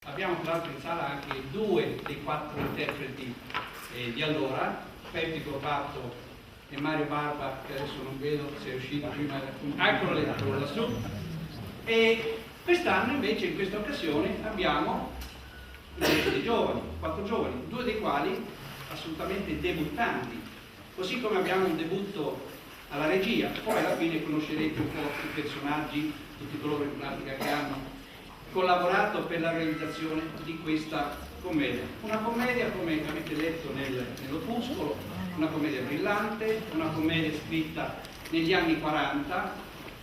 Abbiamo tra l'altro in sala anche 2 dei 4 interpreti di allora, Peppi Corbatto e Mario Barba, che adesso non vedo se è uscito prima, eccolo lassù. E quest'anno invece, in questa occasione, abbiamo dei giovani, 4 giovani, 2 dei quali assolutamente debuttanti, così come abbiamo un debutto alla regia. Poi alla fine conoscerete un po' i personaggi, tutti coloro in pratica che hanno collaborato per la realizzazione di questa commedia. Una commedia, come avete letto nell'opuscolo, una commedia brillante, una commedia scritta negli anni 40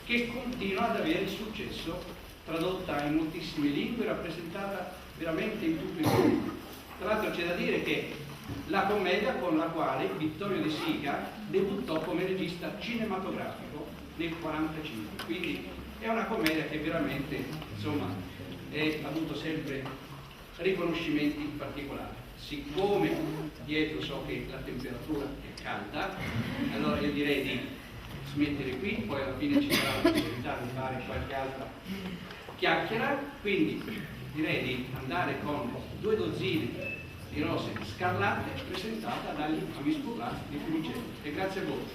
che continua ad avere successo, tradotta in moltissime lingue, rappresentata veramente in tutto il mondo. Tra l'altro c'è da dire che la commedia con la quale Vittorio De Sica debuttò come regista cinematografico nel 1945, quindi è una commedia che veramente, insomma, ha avuto sempre riconoscimenti particolari. Siccome dietro so che la temperatura è calda, allora io direi di smettere qui, poi alla fine ci sarà la possibilità di fare qualche altra chiacchiera, quindi direi di andare con 2 dozzine di rose scarlatte presentata dagli amici Burlati di Fiumicello. E grazie a voi.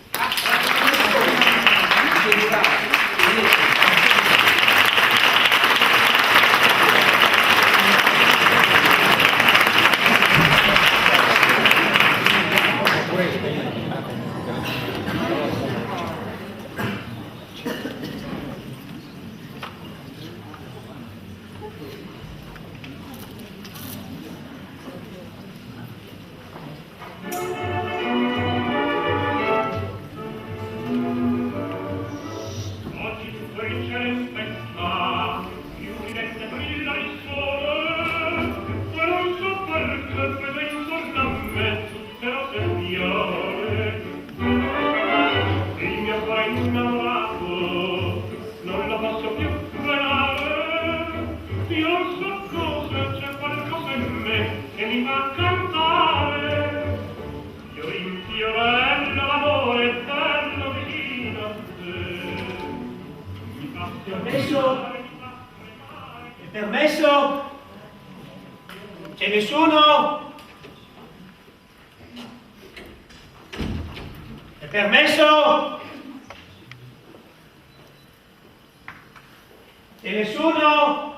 Permesso? C'è nessuno? È permesso? C'è nessuno?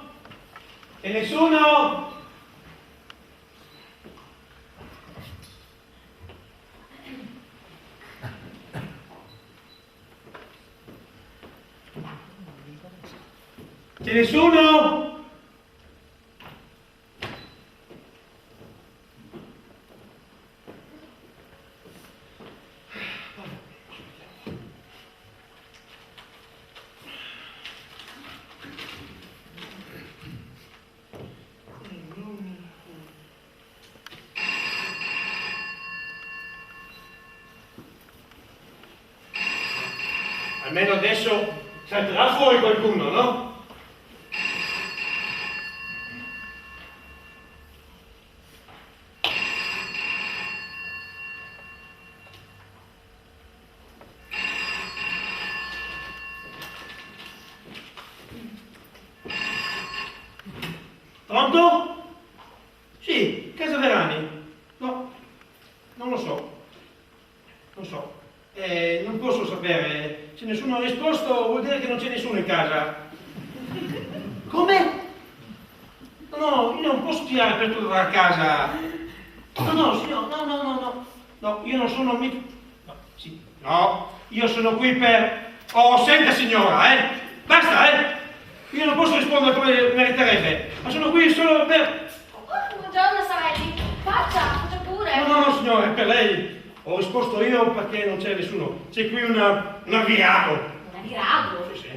C'è nessuno? C'è nessuno? Almeno adesso salterà fuori qualcuno, no? Pronto? Sì, Casa Verani. No, non lo so. Non so. Non posso sapere. Se nessuno ha risposto vuol dire che non c'è nessuno in casa. Come? No, io non posso tirare per tutta la casa. No, signor, no. No, io non sono mica... No, sì, no, io sono qui per... Oh, senta signora, basta, Io non posso rispondere come meriterebbe, ma sono qui solo per... Oh, buongiorno Savelli, faccia pure. No, signore, per lei ho risposto io perché non c'è nessuno. C'è qui un avvirato. Un avvirato? Sì.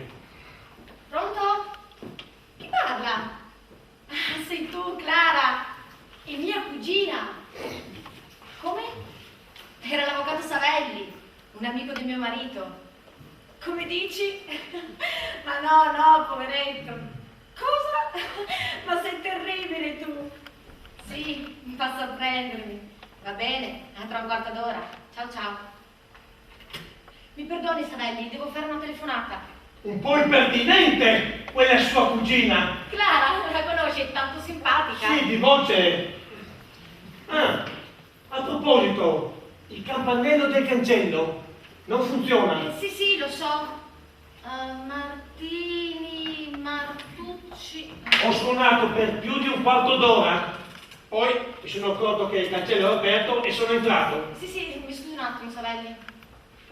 Pronto? Chi parla? Ah, sei tu, Clara, e mia cugina. Come? Era l'avvocato Savelli, un amico di mio marito. Come dici? Ma no, poveretto. Cosa? Ma sei terribile tu. Sì, mi fa sorprendermi. Va bene, tra un quarto d'ora. Ciao. Mi perdoni, Savelli, devo fare una telefonata. un po' impertinente, quella è sua cugina. Clara, la conosci, è tanto simpatica. Sì, di voce. Ah, a proposito, il campanello del cancello non funziona. Sì, lo so. Martini, Martucci. Ho suonato per più di un quarto d'ora, poi mi sono accorto che il cancello era aperto e sono entrato. Sì, mi scusi un attimo, Savelli.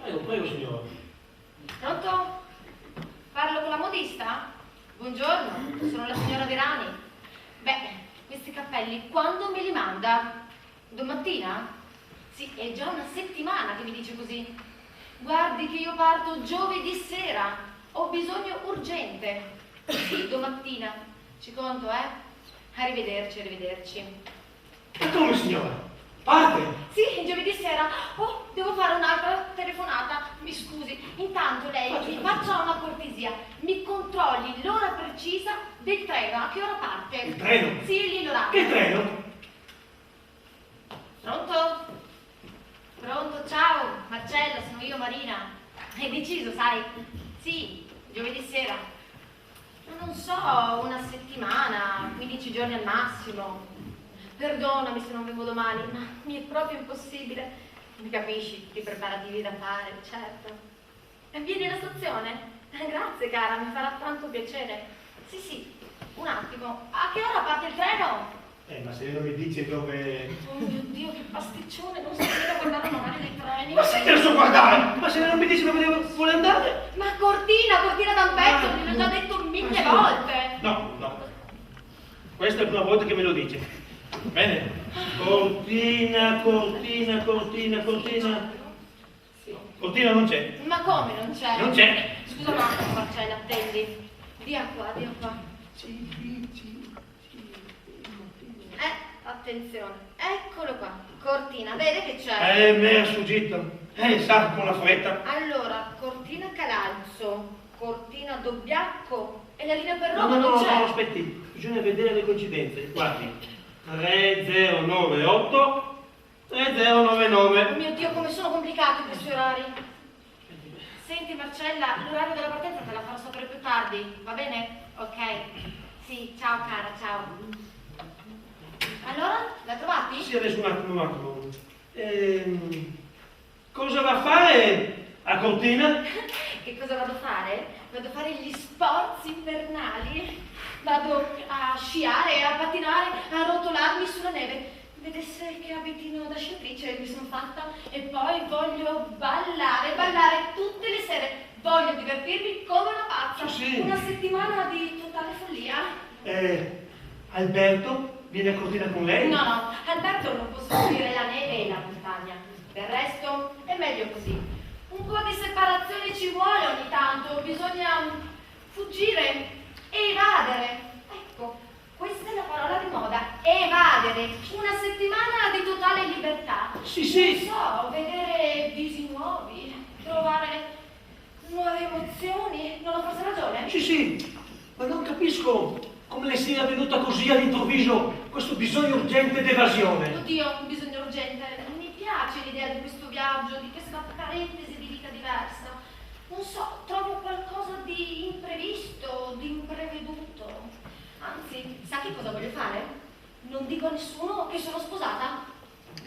Prego, signora. Pronto? Parlo con la modista? Buongiorno, sono la signora Verani. Beh, questi cappelli quando me li manda? Domattina? Sì, è già una settimana che mi dice così. Guardi che io parto giovedì sera, ho bisogno urgente. Sì, domattina. Ci conto, Arrivederci. E come, signora? Parte? Sì, giovedì sera. Oh, devo fare un'altra telefonata. Mi scusi. Intanto lei mi faccia una cortesia. Mi controlli l'ora precisa del treno. A che ora parte? Il treno? Sì, lì l'orario. Che treno? Pronto? Pronto, ciao. Marcello, sono io, Marina. Hai deciso, sai? Sì, giovedì sera. Ma non so, una settimana, 15 giorni al massimo. Perdonami se non vengo domani, ma mi è proprio impossibile. Mi capisci, i preparativi da fare, certo. E vieni alla stazione? Grazie cara, mi farà tanto piacere. Sì, un attimo. A che ora parte il treno? Ma se non mi dice dove... Oh mio Dio, che pasticcione, non sapevo guardare magari dei treni. Ma se te lo so guardare! Ma se non mi dice dove vuole andare? Ma Cortina d'Ampezzo, te l'ho già detto 1000 volte. No. Questa è la prima volta che me lo dice. Bene. Cortina. Cortina non c'è. Ma come non c'è? Non c'è. Scusa un attimo, Marcella, attendi. Dia qua. Attenzione. Eccolo qua. Cortina, vede che c'è? Mi era sfuggito. Sa, con la fretta. Allora, Cortina Calalzo, Cortina Dobbiacco e la linea per Roma No, non c'è. aspetti. Bisogna vedere le coincidenze. Guardi. 3098 3099. Oh mio Dio, come sono complicati questi orari. Senti Marcella, l'orario della partenza te la farò sapere più tardi, va bene? Ok. Sì, ciao cara, ciao. Allora, la trovati? Sì, adesso un attimo. Cosa va a fare a Cortina? Che cosa vado a fare? Vado a fare gli sport invernali. Vado a sciare, a pattinare, a rotolarmi sulla neve. Vedesse che abitino da sciatrice mi sono fatta e poi voglio ballare tutte le sere. Voglio divertirmi come una pazza. Sì. Una settimana di totale follia. Alberto viene a Cortina con lei? No, Alberto non può soffrire la neve e la montagna. Del resto è meglio così. Un po' di separazione ci vuole ogni tanto, bisogna fuggire, evadere. Ecco, questa è la parola di moda, evadere. Una settimana di totale libertà. Sì. Non so, vedere visi nuovi, trovare nuove emozioni. Non ho forse ragione? Sì, ma non capisco come le sia venuta così all'improvviso questo bisogno urgente d'evasione. Oddio, un bisogno urgente. Mi piace l'idea di questo viaggio, di questa parentesi di vita diversa. Non so, trovo qualcosa di imprevisto, di impreveduto. Anzi, sa che cosa voglio fare? Non dico a nessuno che sono sposata.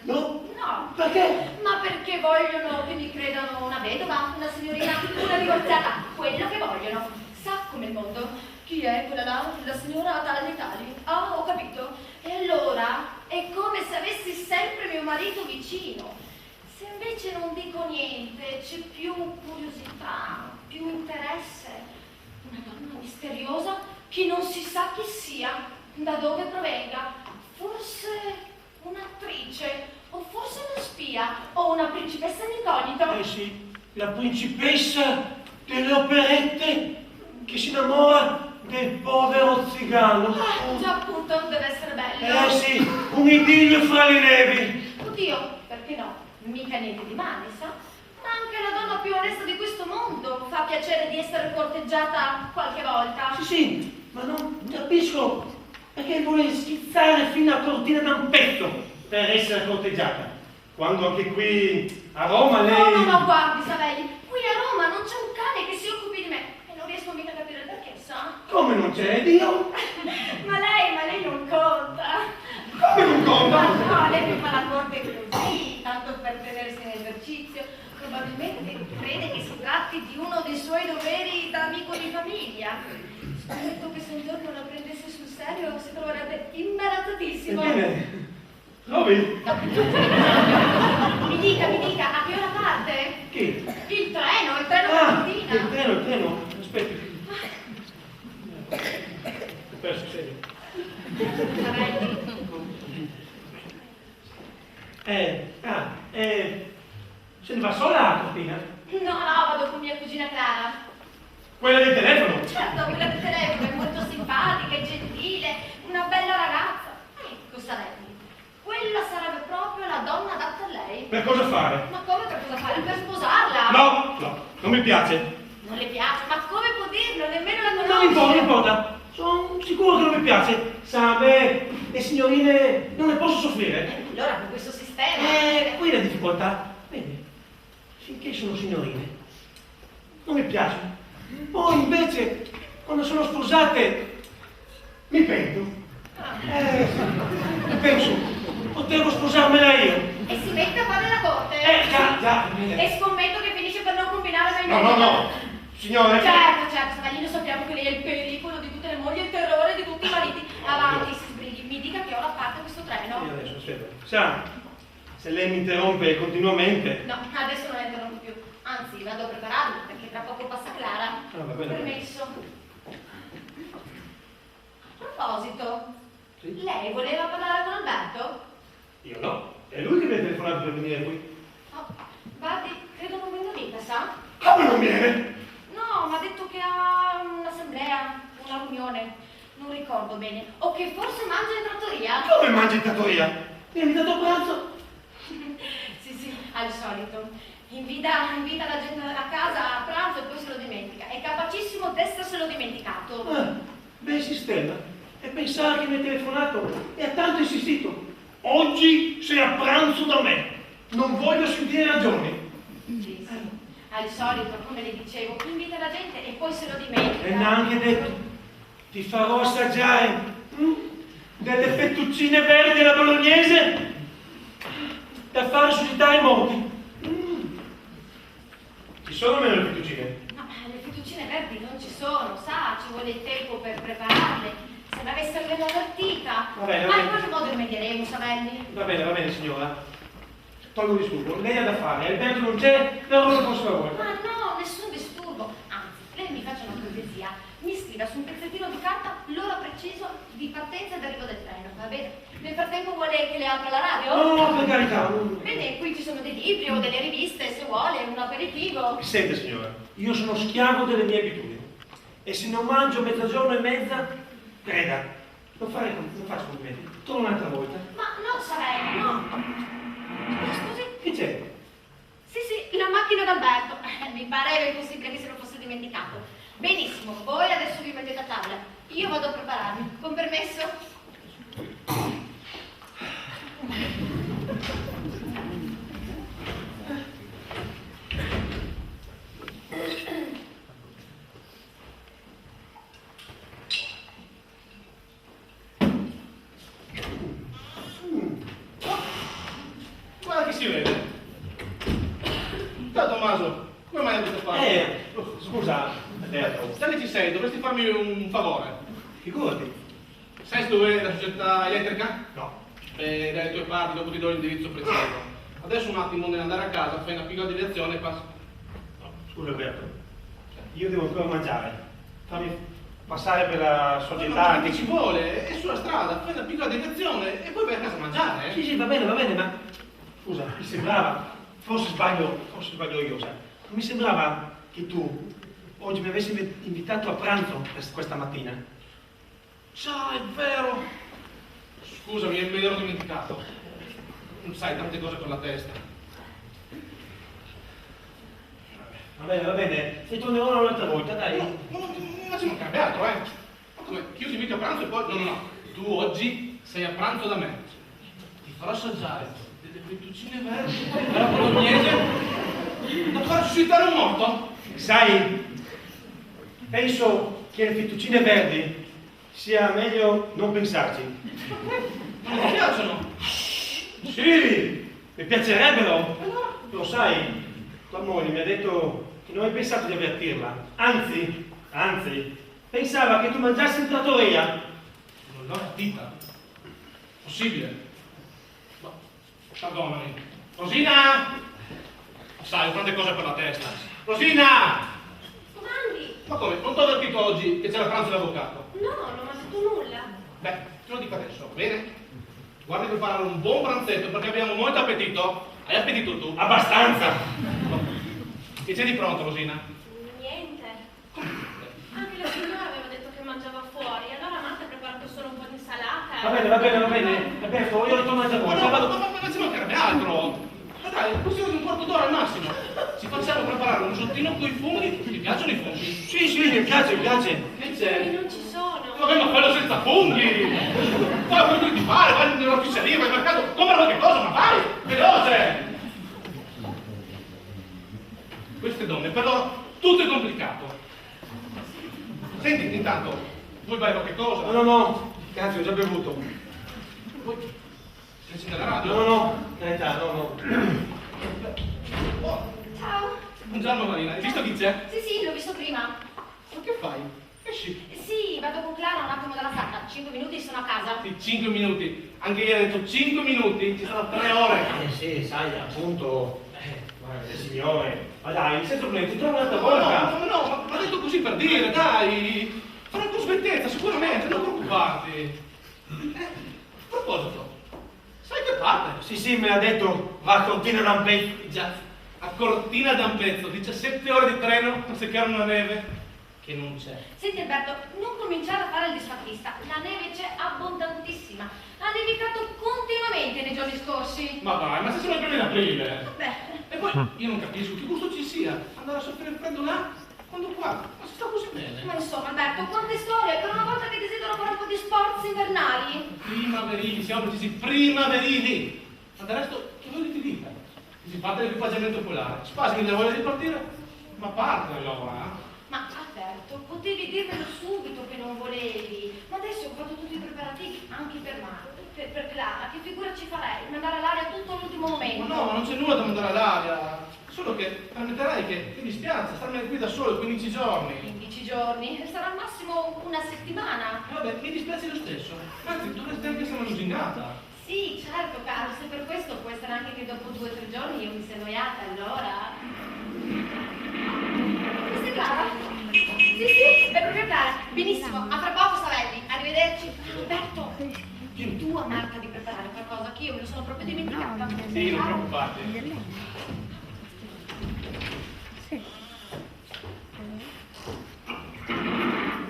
No? No. Perché? Ma perché vogliono che mi credano una vedova, una signorina, una divorziata, quello che vogliono. Sa come il mondo. Chi è quella là? La signora tale tali. Ah, ho capito. E allora è come se avessi sempre mio marito vicino. Se invece non dico niente, c'è più curiosità, più interesse. Una donna misteriosa che non si sa chi sia, da dove provenga. Forse un'attrice, o forse una spia, o una principessa in incognito. Sì, la principessa delle operette che si innamora del povero zigano. Ah, già appunto, deve essere bello. Sì, un idillio fra le nevi. Oddio, perché no? Mica niente di male, sa? Ma anche la donna più onesta di questo mondo fa piacere di essere corteggiata qualche volta. Sì, ma non capisco perché vuole schizzare fino a Cortina d'Ampezzo per essere corteggiata. Quando anche qui a Roma lei... No, guardi, Savelli, qui a Roma non c'è un cane che si occupi di me e non riesco Come non c'è? Dio? Ma lei non conta. Come non conta? Ma no, lei mi fa la corte così, tanto per tenersi in esercizio. Probabilmente crede che si tratti di uno dei suoi doveri da amico di famiglia. Scommetto che se un giorno la prendesse sul serio si troverebbe imbarazzatissimo. Ebbene, trovi? Mi dica, a che ora parte? Chi? Il treno mattina. Il treno. Aspetti. Ho perso, serio. Se ne va sola, Cristina? No, vado con mia cugina Clara. Quella del telefono? Certo, quella del telefono è molto simpatica e gentile, una bella ragazza. Ecco, Sarelli, quella sarebbe proprio la donna adatta a lei. Per cosa fare? Ma come per cosa fare? Per sposarla? No, non mi piace. Non le piace? Ma come può dirlo? Nemmeno la conosce. Non importa. Sono sicuro che non mi piace. Sa, a me le signorine non le posso soffrire. Allora, con questo sistema... Qui la difficoltà. Vedi, finché sono signorine, non mi piacciono. Poi invece, quando sono sposate, mi pento. Penso, potevo sposarmela io. E si mette a fare la corte? Già. E scommetto che finisce per non combinare mai No. Signore. Certo, Savellino, sappiamo che lei è il pericolo di tutte le mogli e il terrore di tutti i mariti. Avanti, si sbrighi, mi dica che ora parte questo treno. Io adesso, aspetta. Sa, se lei mi interrompe continuamente... No, adesso non la interrompo più. Anzi, vado a prepararmi, perché tra poco passa Clara. Va bene. Permesso. A proposito, Sì? lei voleva parlare con Alberto? Io no. È lui che mi ha telefonato per venire qui. Oh, guardi, credo non venga mica, sa? Come non viene? No, mi ha detto che ha un'assemblea, una riunione, non ricordo bene. O che forse mangia in trattoria. Come mangi in trattoria? Mi ha invitato a pranzo? Sì, al solito. Invita la gente a casa a pranzo e poi se lo dimentica. È capacissimo d'esserselo dimenticato. Bel sistema. E pensare che mi ha telefonato e ha tanto insistito. Oggi sei a pranzo da me. Non voglio sentire ragioni. Sì. Al solito, come le dicevo, invita la gente e poi se lo dimentica. E neanche detto, ti farò assaggiare delle fettuccine verdi alla bolognese da far suscitare i morti. Ci sono meno le fettuccine? No, le fettuccine verdi non ci sono, sa, ci vuole il tempo per prepararle. Se l'avesse almeno avvertita. Va bene. Ma in qualche modo rimedieremo, Savelli. Va bene, signora. Tolgo il disturbo. Lei ha da fare. Alberto non c'è, lavoro al vostro lavoro. Ma no, nessun disturbo. Anzi, lei mi faccia una cortesia. Mi scriva su un pezzettino di carta l'ora preciso di partenza e d'arrivo del treno, va bene? Nel frattempo vuole che le apra la radio? No, per carità. Bene, qui ci sono dei libri o delle riviste, se vuole, un aperitivo. Senta, signora, io sono schiavo delle mie abitudini. E se non mangio mezzogiorno e mezza, creda, non faccio complimenti. Torno un'altra volta. Ma no, Savelli, no. Scusi? Che c'è? Sì, la macchina d'Alberto. Mi pareva impossibile che se lo fosse dimenticato. Benissimo, voi adesso vi mettete a tavola. Io vado a prepararmi. Con permesso? Guarda che si vede. Ciao Tommaso, come mai hai dovuto fare? Scusa, Alberto. Da che ci sei? Dovresti farmi un favore. Figurati. Sai dove è la società elettrica? No. Beh, dalle tue parti, dopo ti do l'indirizzo preciso. Adesso un attimo nell'andare a casa, fai una piccola deviazione e passi. No, scusa Alberto. Io devo ancora mangiare. Fammi passare per la società. Ma che ci vuole? È sulla strada, fai una piccola deviazione e poi vai a casa a mangiare. Sì, va bene, ma scusa, mi sembrava, forse sbaglio io, sai. Mi sembrava che tu oggi mi avessi invitato a pranzo questa mattina. Ciao, è vero. Scusami, me l'ero dimenticato. Non sai, tante cose con la testa. Va bene, ti tornerò un'altra volta, dai. Ma ci mancherebbe altro, eh? Ma come? Che io ti invito a pranzo e poi... No. Tu oggi sei a pranzo da me. Ti farò assaggiare delle fettuccine verdi alla bolognese da far suscitare un morto. Sai, penso che le fettuccine verdi sia meglio non pensarci. Ma non ti piacciono? Sì, mi piacerebbero. Lo sai, tua moglie mi ha detto che non hai pensato di avvertirla. Anzi, pensava che tu mangiassi in trattoria. Non l'ho capita. Possibile? No, perdonami. Rosina! Sai, ho tante cose per la testa. Rosina! Comandi? Ma come? Non ti ho avvertito oggi che c'era pranzo d'avvocato? No, non mi ha detto nulla. Beh, te lo dico adesso, va bene? Guarda di preparare un buon pranzetto perché abbiamo molto appetito. Hai appetito tu? Abbastanza. Che c'è di pronto, Rosina? Niente. Anche la signora aveva detto che mangiava fuori, allora Marta ha preparato solo un po' di insalata. Va bene. Alberto, io ritorno da voi. Ma ci mancherebbe altro. Ma dai, è questione di un quarto d'ora al massimo. Ci facciamo preparare un risottino con i funghi. Ti piacciono i funghi? Sì, mi piace. Che c'è? Non ci sono. Vabbè, ma quello senza funghi! Poi quello di fare, vai nell'officieria, vai al mercato, compra qualche cosa, ma vai! Veloce! Queste donne, per loro, tutto è complicato. Senti, intanto, vuoi bere qualche cosa? No, grazie, ho già bevuto. Vuoi? Sei accendere la radio? No, in realtà, no. Oh, Ciao. buongiorno Marina, hai visto chi c'è? Sì, l'ho visto prima. Ma che fai? Esci. Sì, vado con Clara un attimo dalla sala. 5 minuti sono a casa. Sì, 5 minuti. Anche ieri ho detto 5 minuti, ci sono 3 ore. Sì, sai, appunto. Guarda, signore. Ma dai, senza problemi, ti trovo un'altra No, volta. ma ho detto così per dire, dai! Farò con smettezza, sicuramente, non preoccuparti. A proposito, sai che parte? Sì, me l'ha detto, va a Cortina d'Ampezzo. Già, a Cortina d'Ampezzo, 17 ore di treno per seccare una neve che non c'è. Senti Alberto, non cominciare a fare il disfattista. La neve c'è abbondantissima. Ha nevicato continuamente nei giorni scorsi. Ma dai, ma se sono i primi d'aprile! Beh, E poi io non capisco che gusto ci sia andare a soffrire il freddo là quando qua, ma si sta così bene. ma insomma Alberto, quante storie per una volta che desidero fare un po' di sport invernali. Primaverili, siamo precisi, primaverili! Ma del resto, che vuoi che ti dica? Si parte l'equipaggiamento polare, spasimi della voglia di partire, ma parte allora, Ma Alberto, potevi dirmelo subito che non volevi. Ma adesso ho fatto tutti i preparativi anche per Marta, per Clara. Che figura ci farei? Mandare all'aria tutto all'ultimo Ma momento. no, ma non c'è nulla da mandare all'aria. Solo che ammetterai che ti dispiace starmene qui da solo 15 giorni. 15 giorni, sarà al massimo una settimana. E vabbè, mi dispiace lo stesso. Anzi, dovresti anche essere lusingata. Sì, certo, caro, se per questo può essere anche che dopo 2 o 3 giorni io mi sia annoiata, allora. Questa è Clara? Sì, è proprio Clara. Benissimo, a fra poco Savelli, arrivederci. Alberto, di tu a Marta di preparare qualcosa che io me lo sono proprio dimenticata. Sì, non preoccuparti.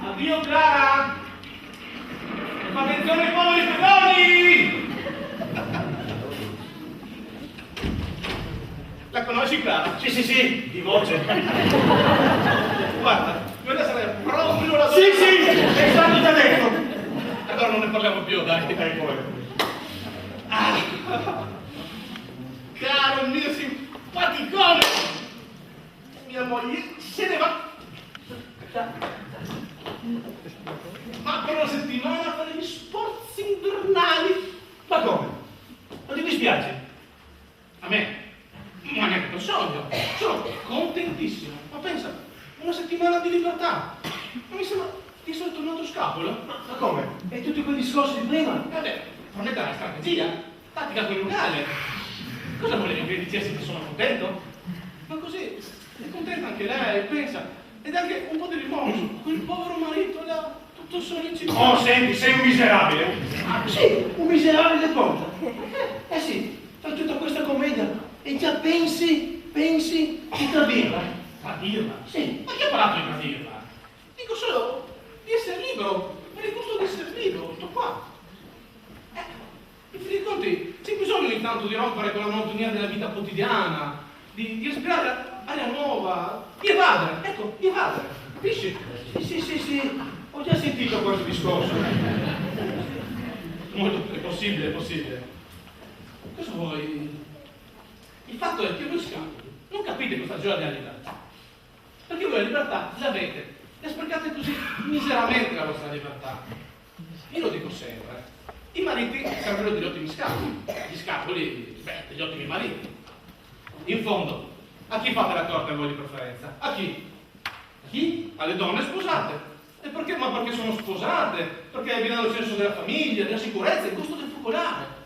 Addio Clara! E fa attenzione ai poveri pedoni! La conosci Clara? Sì, di voce. Guarda, quella sarà proprio la Sì, è stato già detto. Allora non ne parliamo più, dai. Caro il mio simpaticone! Mia moglie se ne va! Ma per una settimana a fare gli sforzi invernali! Ma come? Non ti dispiace? A me? Ma neanche per sogno! Sono contentissimo! Ma pensa, una settimana di libertà! Ma mi sembra di essere tornato scapolo! Ma come? E tutti quei discorsi di prima? Vabbè, prometta la strategia, tattica coniugale. Cosa volevi che dicessi che sono contento? Ma così è contenta anche lei, pensa, ed anche un po' di rimorso. Quel povero marito là, tutto solo in città. Oh, senti, sei un miserabile. Sì, un miserabile cosa? Sì, fai tutta questa commedia e già pensi di tradirla. Tradirla? Sì. Ma chi ha parlato di tradirla? Dico solo di essere libero, per il gusto di essere libero, tutto qua. In fin dei conti, c'è bisogno ogni tanto di rompere con la monotonia della vita quotidiana, di respirare aria nuova, di evadere, ecco, di evadere, capisci? Sì, ho già sentito questo discorso. Molto, è possibile. Cosa vuoi? Il fatto è che voi scapoli, non capite questa gioia della libertà. Perché voi la libertà l'avete, la sprecate così miseramente la vostra libertà. Io lo dico sempre. I mariti sarebbero degli ottimi scapoli. Gli scapoli, degli ottimi mariti. In fondo, a chi fate la torta voi di preferenza? A chi? A chi? Alle donne sposate. E perché? Ma perché sono sposate? Perché vi danno il senso della famiglia, della sicurezza, il gusto del focolare.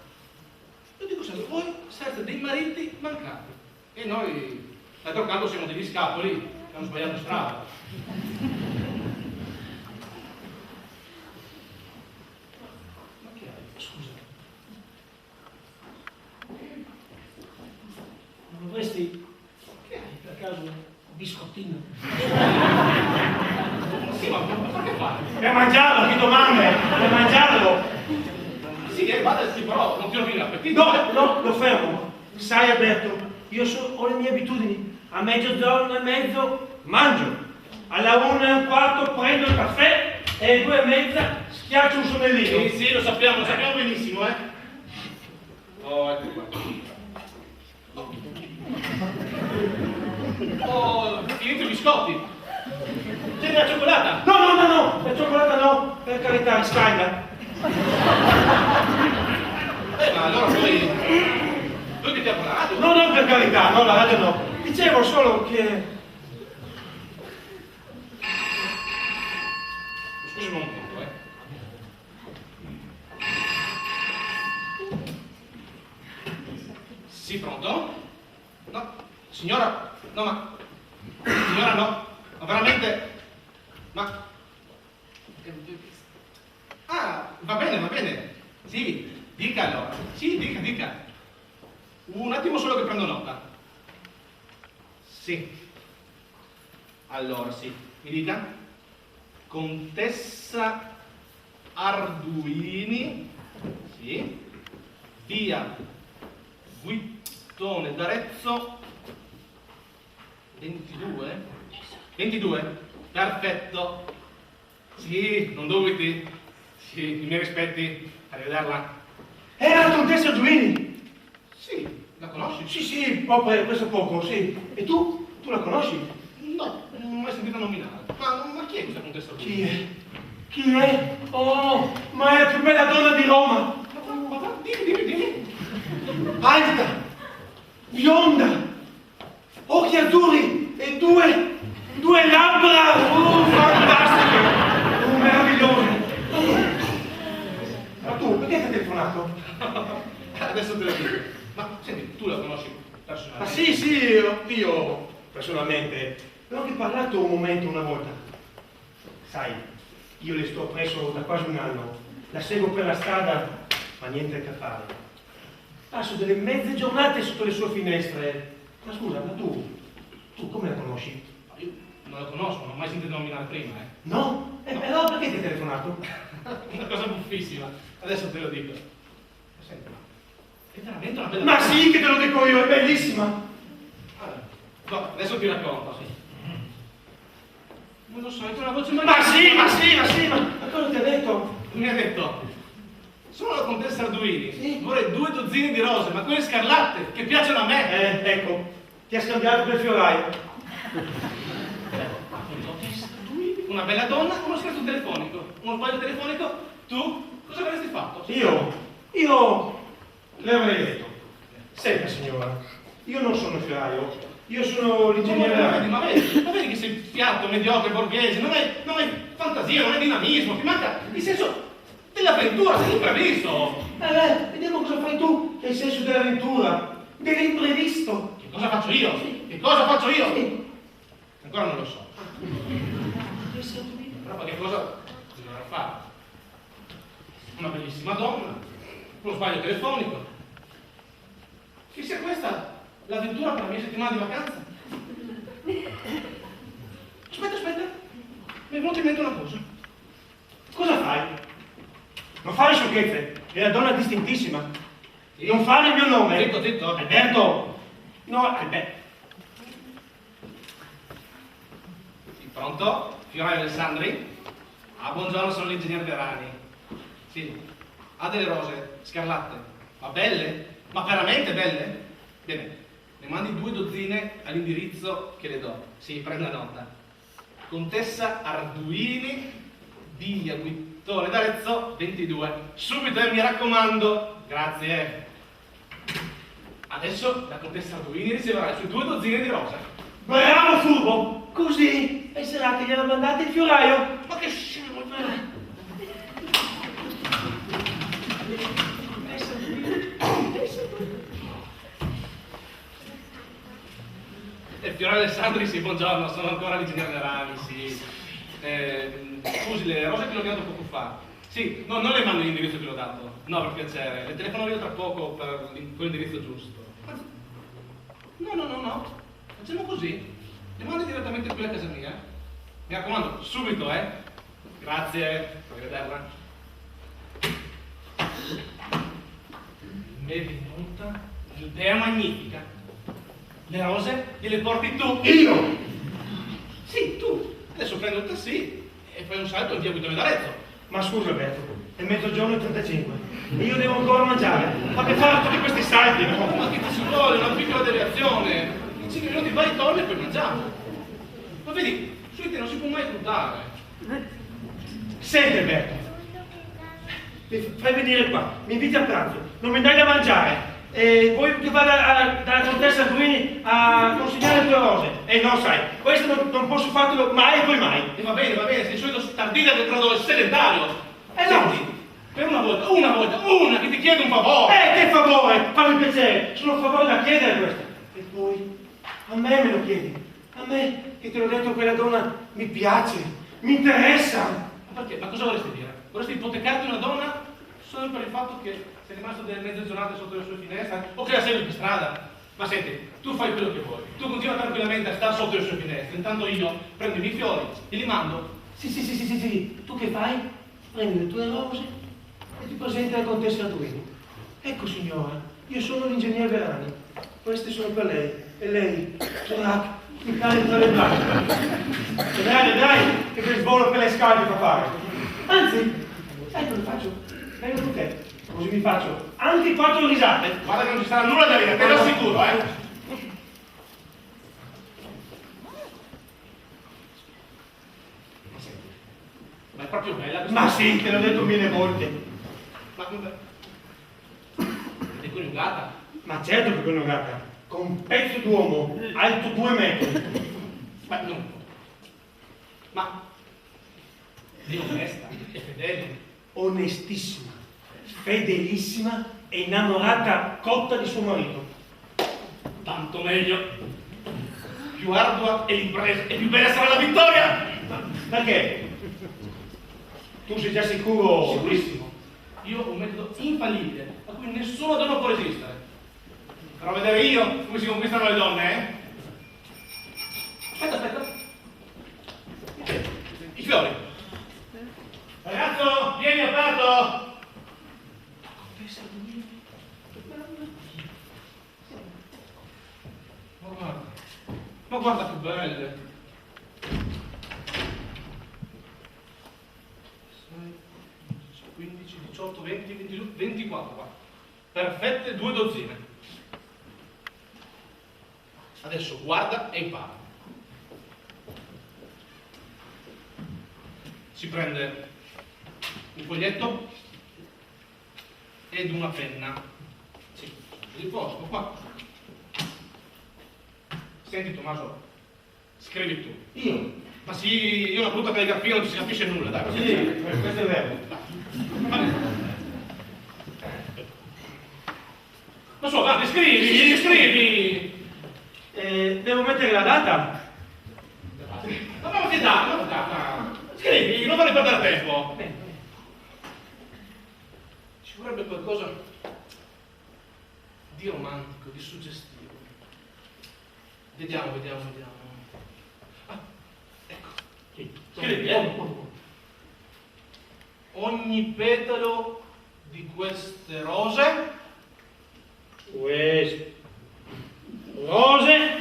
Io dico sempre, voi siete dei mariti mancati. E noi, d'altro canto, siamo degli scapoli che hanno sbagliato strada. Ma che hai? Scusa. Non avresti, che hai per caso, un biscottino? Sì, ma che fai? Per mangiarlo, che domande? Per mangiarlo? Sì, vada, sì, però non ti rovini l'appetito. No, lo fermo. Sai Alberto, io ho le mie abitudini. A mezzogiorno e mezzo mangio. Alla 1:15 prendo il caffè e alle 2:30 schiaccio un sonnellino. Sì, lo sappiamo benissimo, eh. Oh, ecco qua. Oh, finito i biscotti. C'è della cioccolata? No, la cioccolata no, per carità, scalda. Ma allora lui che ti ha parlato? No, per carità, no, la radio no. Dicevo solo che... Scusi un momento, Sì, pronto? No, signora, no, ma... Signora, no, ma veramente... Ma... Ah, va bene. Sì, dica allora. Sì, dica. Un attimo solo che prendo nota. Sì. Allora, sì. Mi dica. Contessa Arduini. Sì. Via Guittone d'Arezzo. 22? 22? Perfetto. Sì, non dubiti. Sì, i miei rispetti. Arrivederla. Era la contessa Arduini? Sì, la conosci? Sì, questo poco, sì. E tu? Tu la conosci? No, non ho mai sentito nominare. Ma chi è questa contessa Arduini? Chi è? Oh, ma è la più bella donna di Roma. Ma dimmi. Alta, bionda, occhi azzurri e due labbra, fantastiche, meravigliose. Ma tu, perché ti hai telefonato? Adesso te lo dico. Ma senti, tu la conosci Ma personalmente? sì, io personalmente, ne ho anche parlato un momento una volta. Sai, io le sto presso da quasi un anno, la seguo per la strada, ma niente a che fare. Passo delle mezze giornate sotto le sue finestre. Ma scusa, ma tu come la conosci? Io non la conosco, non ho mai sentito nominare prima, No? Allora perché ti hai telefonato? Una cosa buffissima. Adesso te lo dico. Senti, è veramente una bella... Ma sì che te lo dico io, è bellissima! Allora, no, adesso ti racconto, sì. Non lo so, è una voce Ma sì, ma cosa ti ha detto? Mi ha detto, sono la contessa Arduini, Sì. vorrei 2 dozzine di rose, ma quelle scarlatte, che piacciono a me. Ecco, ti ha scambiato per fioraio. Una bella donna, uno scherzo telefonico, uno sbaglio telefonico, tu cosa avresti fatto? Io le avrei detto, senta signora, io non sono fioraio, io sono l'ingegnere. Ma vedi che sei piatto, mediocre, borghese, non hai fantasia, non hai dinamismo, ti manca il senso dell'avventura, dell'imprevisto. Vediamo cosa fai tu, che hai il senso dell'avventura, dell'imprevisto. Che cosa faccio io? Che cosa faccio io? Sì. Ancora non lo so. Però che cosa bisogna fare? Una bellissima donna, uno sbaglio telefonico. Che sia questa l'avventura per la mia settimana di vacanza? Aspetta, mi è venuta in mente una cosa. Cosa fai? Non fare sciocchezze, è una donna distintissima. Non fare il mio nome. Zitto. Alberto. No, Alberto. Sì, pronto? Fioraio Alessandri? Ah, buongiorno, sono l'ingegnere Verani. Sì. Ha delle rose scarlatte. Ma belle? Ma veramente belle? Bene, ne mandi 2 dozzine all'indirizzo che le do. Sì, prenda nota. Contessa Arduini, Via Guittone d'Arezzo 22. Subito, mi raccomando. Grazie. Adesso la contessa Arduini riceverà le sue 2 dozzine di rose. Bravo furbo! Così penserà che gli hanno mandato il fioraio. Ma che scemo! E Fiore Alessandri, sì, buongiorno, sono ancora l'ingegnere Nerani, sì. Scusi, le rose che le ho dato poco fa. Sì, no, non le mando l'indirizzo che le ho dato. No, per piacere, le telefono io tra poco per quell'indirizzo giusto. No. Facciamo così. Le mando direttamente qui a casa mia. Mi raccomando, subito, eh. Grazie, arrivederla. Mi è venuta un'idea magnifica. Le rose gliele porti tu. Io? Sì, tu. Adesso prendo il taxi e fai un salto in via Guittone d'Arezzo. Ma scusa Alberto, è mezzogiorno e 35 e io devo ancora mangiare. Ma che fare tutti questi salti, no? Ma che ci vuole? Una piccola deviazione. In 5 minuti vai e torni e poi mangiamo. Ma vedi, sui te non si può mai buttare. Senti Alberto, mi fai venire qua, mi inviti a pranzo, non mi dai da mangiare. E vuoi che vada dalla contessa Arduini a consegnare le tue rose? E no, sai, questo non posso fartelo mai e poi mai. E va bene, sei il solito stardino che credo sedentario. No. Senti, per una volta, che ti chiedo un favore. Che favore, fammi piacere, sono favore da chiedere questo. E poi, a me me lo chiedi, a me che te l'ho detto quella donna mi piace, mi interessa. Ma perché? Ma cosa vorresti dire? Vorresti ipotecarti una donna solo per il fatto che sei rimasto delle mezze giornate sotto le sue finestre o che la segui per strada? Ma senti, tu fai quello che vuoi, tu continua tranquillamente a stare sotto le sue finestre, intanto io prendo i miei fiori e li mando. Sì, tu che fai? Prendi le tue rose e ti presenti alla contessa Arduini. Ecco signora, io sono l'ingegnere Verani, queste sono per lei, e lei sarà mi cade tra le braccia. Vedrai che bel volo per le scale fa fare. Anzi, sai cosa faccio? Vengo con te, così mi faccio anche 4 risate. Guarda che non ci sarà nulla da ridere, te lo assicuro, eh! Ma senti, ma è proprio bella questa. Ma sì, te l'ho detto 1000 volte. Ma è coniugata? Ma certo che coniugata, con un pezzo d'uomo alto 2 metri. Ma non. Ma è onesta, è fedele. Onestissima, fedelissima e innamorata cotta di suo marito. Tanto meglio. Più ardua è l'impresa e più bella sarà la vittoria! Perché? Tu sei già sicuro? Sicurissimo. Io ho un metodo infallibile a cui nessuna donna può resistere. Farò vedere io come si conquistano le donne, eh? Aspetta. I fiori. Ragazzo, vieni aperto! Ma guarda che belle! 15, 18, 20, 22, 24 qua. Perfette 2 dozzine. Adesso guarda e impara. Si prende un foglietto ed una penna. Sì, il posto qua. Senti Tommaso, scrivi tu. Io? Ma sì, io ho una brutta calligrafia, non si capisce nulla, dai. Sì, questo è vero. Ma su, avanti, scrivi! Devo mettere la data? Ma che data? Scrivi, non vorrei perdere tempo. Ci vorrebbe qualcosa di romantico, di suggestivo. Vediamo. Ah, ecco. Scrivi, Ogni petalo di queste rose. Queste rose.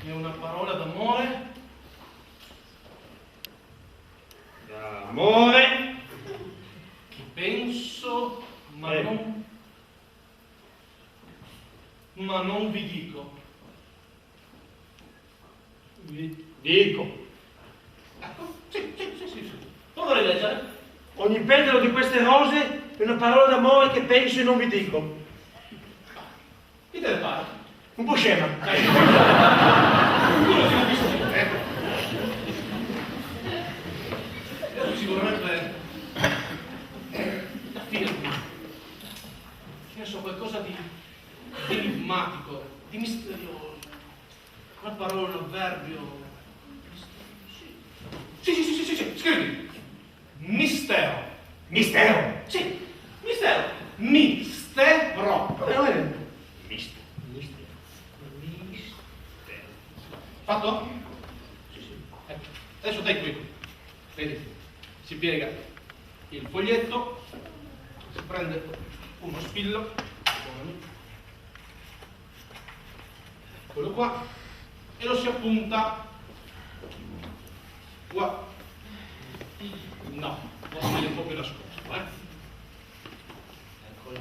È una parola d'amore. D'amore. Che penso, ma non vi dico. Vi dico. vorrei leggere. Ogni petalo di queste rose è una parola d'amore che penso e non vi dico. Chi te ne pare? Un po' scema. Tu non ti capisci, Adesso sicuramente da film. Che ne so, qualcosa di enigmatico, di misterioso. Una parola, un avverbio. Sì, scrivi. Mistero. Mistero. Sì, mistero. Mistero. Mistero. Fatto? Sì. Adesso dai qui. Vedi, si piega il foglietto, si prende uno spillo, quello qua, e lo si appunta qua. No, posso mettere un po' più nascosto, Eccolo.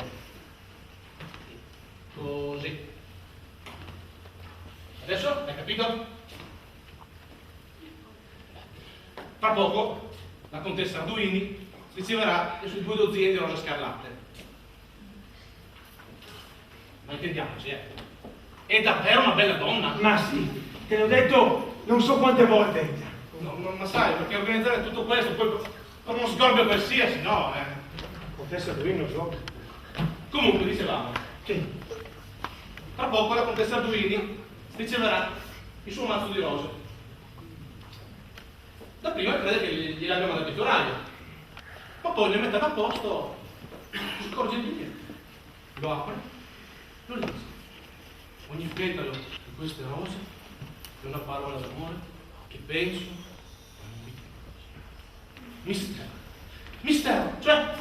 Così. Adesso, hai capito? Tra poco la contessa Arduini riceverà le sue 2 dozzine di rose scarlatte. Ma intendiamoci, È davvero una bella donna. Ma sì, te l'ho detto non so quante volte. No, ma sai, perché organizzare tutto questo poi per uno sgorbio qualsiasi, no, Contessa Arduini, lo so. Comunque, dicevamo, Sì. tra poco la contessa Arduini riceverà il suo mazzo di rose. Da prima crede che gliel'abbia mandato il fioraio, ma poi nel mettere a posto si accorge il biglietto. Lo apre, lo legge. Ogni petalo di queste rose è una parola d'amore che penso a non vi dico. Mistero, cioè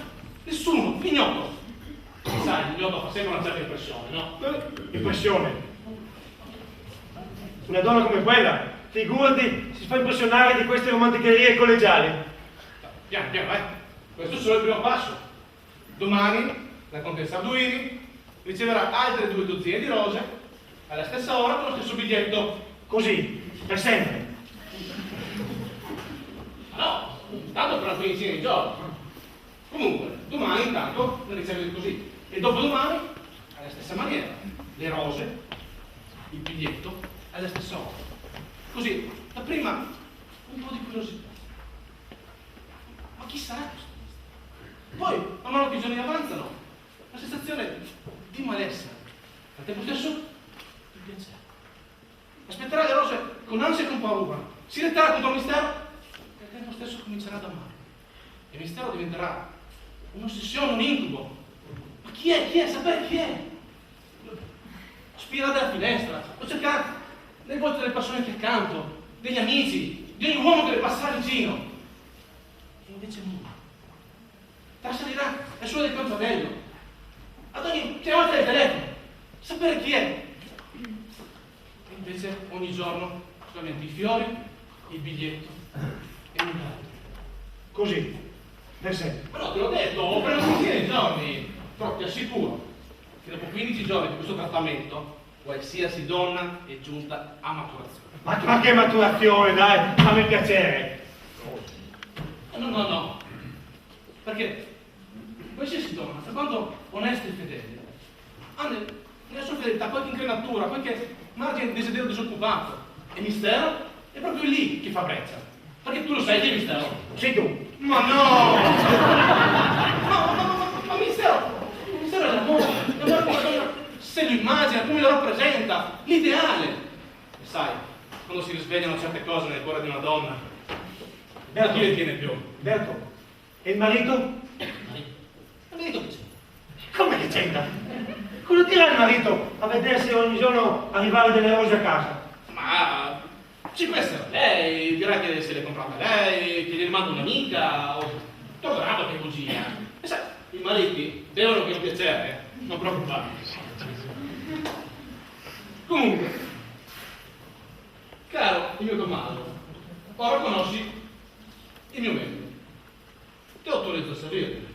nessuno, ignoto. Sai, l'ignoto fa sempre una certa impressione, no? Impressione. Una donna come quella, figurati, si fa impressionare di queste romanticherie collegiali. Piano, questo è solo il primo passo. Domani la contessa Arduini riceverà altre 2 dozzine di rose alla stessa ora con lo stesso biglietto. Così, per sempre. Ma no, tanto per una quindicina di giorni. Comunque, domani intanto le riceve così. E dopodomani, alla stessa maniera, le rose, il biglietto, alla stessa ora. Così, dapprima un po' di curiosità. Ma chi sarà questo? Poi, man mano che i giorni avanzano, la sensazione di malessere, al tempo stesso di piacere. Aspetterà le rose con ansia e con paura, si retterà contro il mistero e al tempo stesso comincerà ad amare. E il mistero diventerà un'ossessione, un incubo. Ma chi è? Chi è? Sapere chi è? Spirerà dalla finestra, lo cercherà nel volto delle persone che accanto, degli amici, di ogni uomo che le passerà vicino. E invece nulla. Trasalirà al suo del campanello, ad ogni chiamata del telefono, sapere chi è. E invece ogni giorno solamente i fiori, il biglietto e null'altro. Così, per sempre. Però te l'ho detto, per una quindicina di giorni, però ti assicuro che dopo 15 giorni di questo trattamento qualsiasi donna è giunta a maturazione. Ma che maturazione, dai, fammi piacere. No. Perché qualsiasi donna, per quanto onesta e fedele, ha nella sua fedeltà qualche inclinatura, qualche margine di desiderio disoccupato. E mistero è proprio lì che fa breccia. Perché tu lo sai che è mistero? Sei tu. Ma no! Ma mistero! Il mistero è l'amore. L'amore come la donna se lo immagina, come lo rappresenta, l'ideale. E sai, quando si risvegliano certe cose nel cuore di una donna, da chi le tiene più? Berto, e il marito? Il marito che c'è? Come che c'entra? Cosa dirà il marito a vedersi ogni giorno arrivare delle rose a casa? Ma ci può essere lei, dirà che se le comprava lei, che gli manda un'amica, o tornerà qualche cugina. E sai, i mariti devono che un piacere, non preoccuparti. Comunque, caro il mio Tommaso, ora conosci il mio membro. Ti autorizzo a servirti.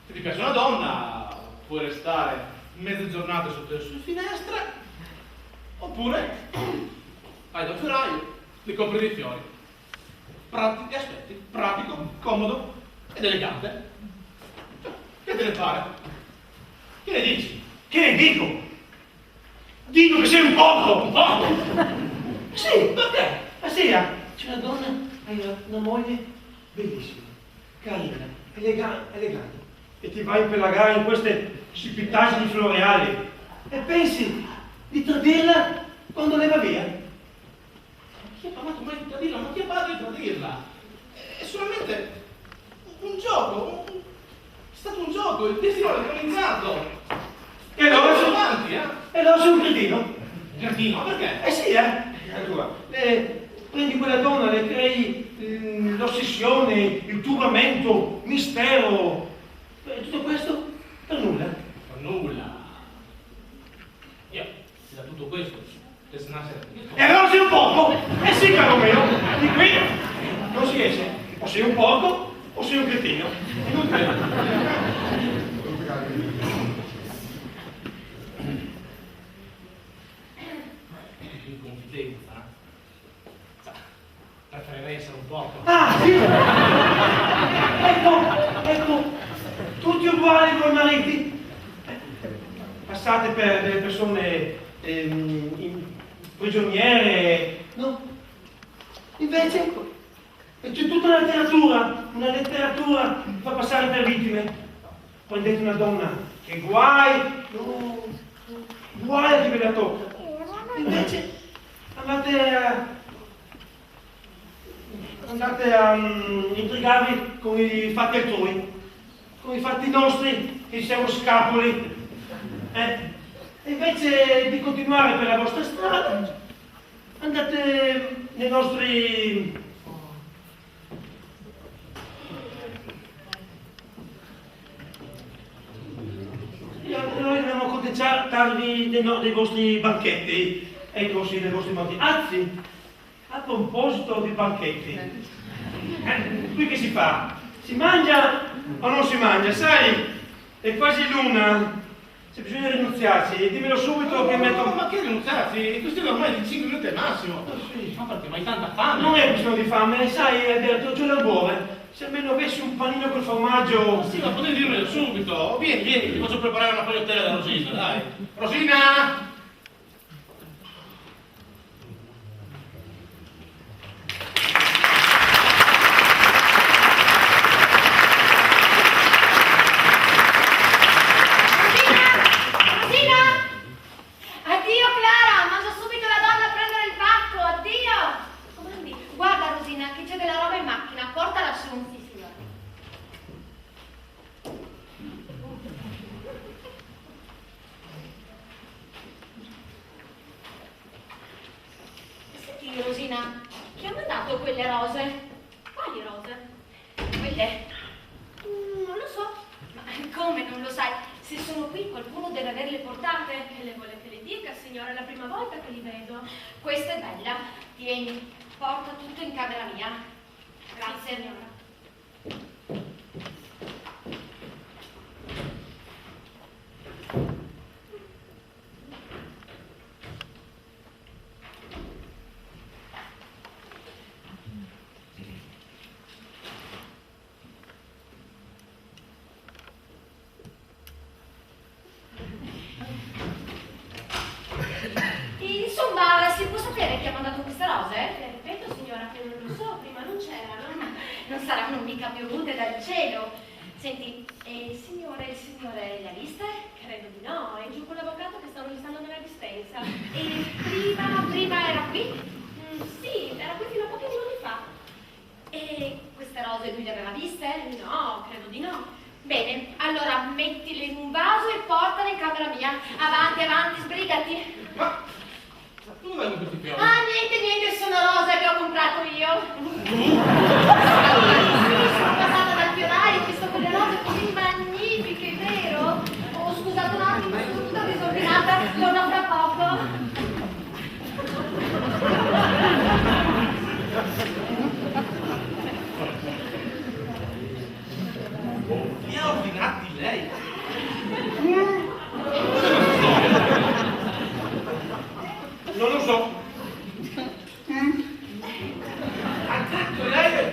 Se ti piace una donna, puoi restare mezze giornate sotto le sue finestre, oppure vai da un fioraio, li compri dei fiori pratico, comodo ed elegante. Che te ne pare? Che ne dici? Che ne dico? Dico che sei un poco! Un poco? Sì! Perché? Ma Sia, c'è una donna, hai una moglie bellissima, carina, elegante, e ti vai a impelagare in queste scipitaggini floreali e pensi di tradirla quando lei va via? Chi ha parlato mai di tradirla? Ma chi ha parlato di tradirla? È solamente un gioco, è stato un gioco, il destino l'ha organizzato. E allora sono sei, avanti, e allora sei un cretino? Giardino, perché? Sì, prendi quella donna, le crei l'ossessione, il turbamento, mistero, tutto questo per nulla. Per nulla. Io, se da tutto questo, per nascere. E allora sei un poco! Eh sì, caro mio, di qui non si esce. O sei un poco o sei un cretino. E non credo. In confidenza, preferirei essere un poco. Ah, sì! Ecco, tutti uguali con i mariti. Passate per delle persone prigioniere, no? Invece c'è tutta una letteratura che fa passare per vittime. Prendete una donna che guai a chi ve la tocca. Invece andate a intrigarvi con i fatti altrui, con i fatti nostri che siamo scapoli. E invece di continuare per la vostra strada, andate nei nostri noi dobbiamo accontentarvi dei vostri banchetti, ecco sì, dei vostri banchetti. Anzi, a proposito di banchetti, qui che si fa? Si mangia o non si mangia? Sai, è quasi l'una, se bisogna rinunziarsi, dimmelo subito che metto... Ma che rinunziarsi? È questione ormai di 5 minuti al massimo. Sì. Ma perché? Ma hai tanta fame? Non è questione di fame, sai, Alberto, c'ho la cuore. Se almeno avessi un panino col formaggio... Ma sì, ma potevi dirmelo subito. Vieni, ti faccio preparare una pagliattella da Rosina, dai. Rosina! Addio Clara, manda subito la donna a prendere il pacco, addio! Comandi, guarda Rosina, che c'è della roba in macchina, portala su, sì signora. Senti Rosina, chi ha mandato quelle rose? Quali rose? Quelle? Non lo so. Ma come non lo sai? Se sono qui qualcuno deve averle portate. Che le volete le dica, signora? È la prima volta che li vedo. Questa è bella. Tieni, porta tutto in camera mia. Grazie, signora. Insomma, si può sapere chi ha mandato queste rose? Ripeto, signora, che non lo so, prima non c'erano. Non saranno mica piovute dal cielo. Senti, signore, il signore le ha viste? Credo di no, è giù con l'avvocato che stanno listando nella dispensa. E prima era qui? Sì, era qui fino a pochi minuti fa. E queste rose lui le aveva viste? No, credo di no. Bene, allora mettile in un vaso e portale in camera mia. Avanti, sbrigati. Ma dove vengono questi fiori? Ah, niente, sono rose che ho comprato io. Sono passata dal fioraio, ho visto quelle rose così magnifiche, vero? Oh, scusate un attimo, sono tutta disordinata, torno fra poco. Li ha ordinati lei? Non lo so. Ha detto lei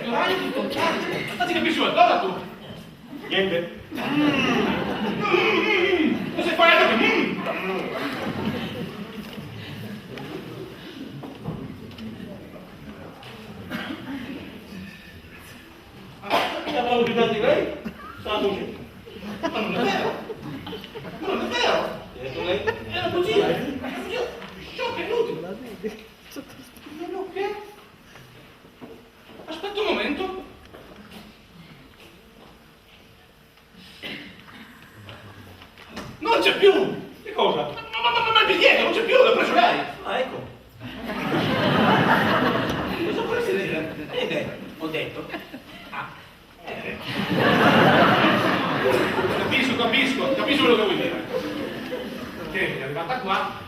Ma non è vero! Hai detto lei? È una bugia! È una bugia! Sciocca, inutile! No, che? Aspetta un momento. Non c'è più! Che cosa? Ma il biglietto non c'è più, l'ho preso lei! Ah, ecco. Cosa vorresti dire? Beh, ho detto. Capisco quello che vuoi dire. Che è arrivata qua,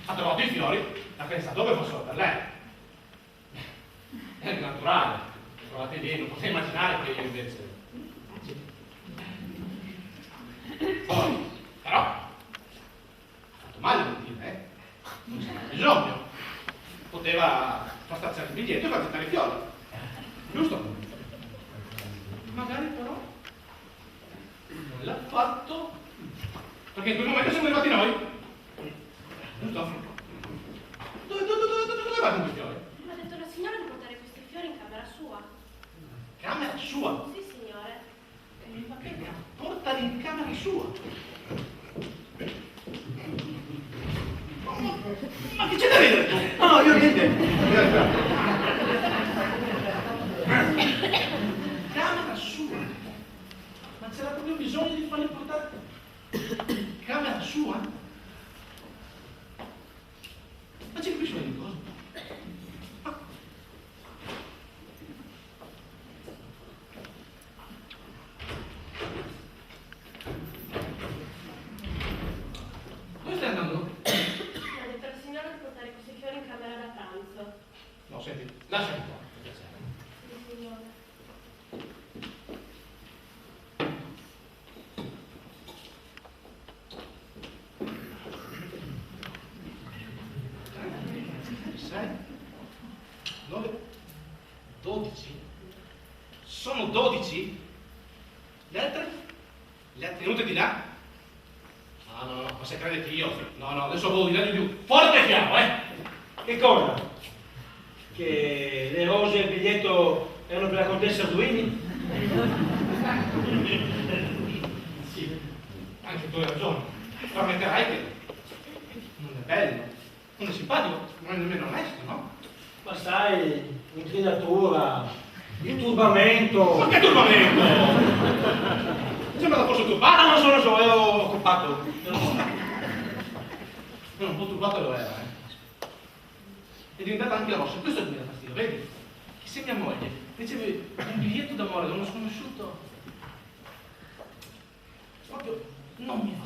ha trovato i fiori, ha pensato che fossero per lei. È naturale, trovate lì, non potete immaginare che io invece. Poi, però, ha fatto male a dire, non c'era bisogno. Poteva far stacciare il biglietto e far gettare i fiori. Giusto? Magari però non l'ha fatto perché in quel momento siamo arrivati noi. Giusto? Dove va con quei fiori? Mi ha detto la signora di portare questi fiori in camera sua. Camera sua? Sì, signore. Ma che portali in camera sua? Ma che c'è da ridere tu? No, io niente. Camera sua? Ma c'era proprio bisogno di farli portare? Camera sua? Ma ci capisci di cosa? Dove stai andando? Mi ha detto la signora di portare questi fiori in camera da pranzo. No, senti, lasciami qua, per piacere. Sì, signore. Sei? 9? 12? Sono 12? Le altre? Le ha tenute di là? No, ma se crede che io... No, adesso avevo di là di più. Forte e chiaro, Che cosa? Che le rose e il biglietto erano per la contessa Duini? Sì, anche tu hai ragione. Permetterai che non è bello, non è simpatico, non è nemmeno onesto, no? Ma sai, l'inclinatura, il turbamento. Ma che turbamento! Sembra da forse turbato. Ah, non so, ero occupato. Un po' turbato lo era, È diventata anche rossa, questo è il mio fastidio, vedi? Che se mia moglie riceve un biglietto d'amore da uno sconosciuto, proprio non mi va.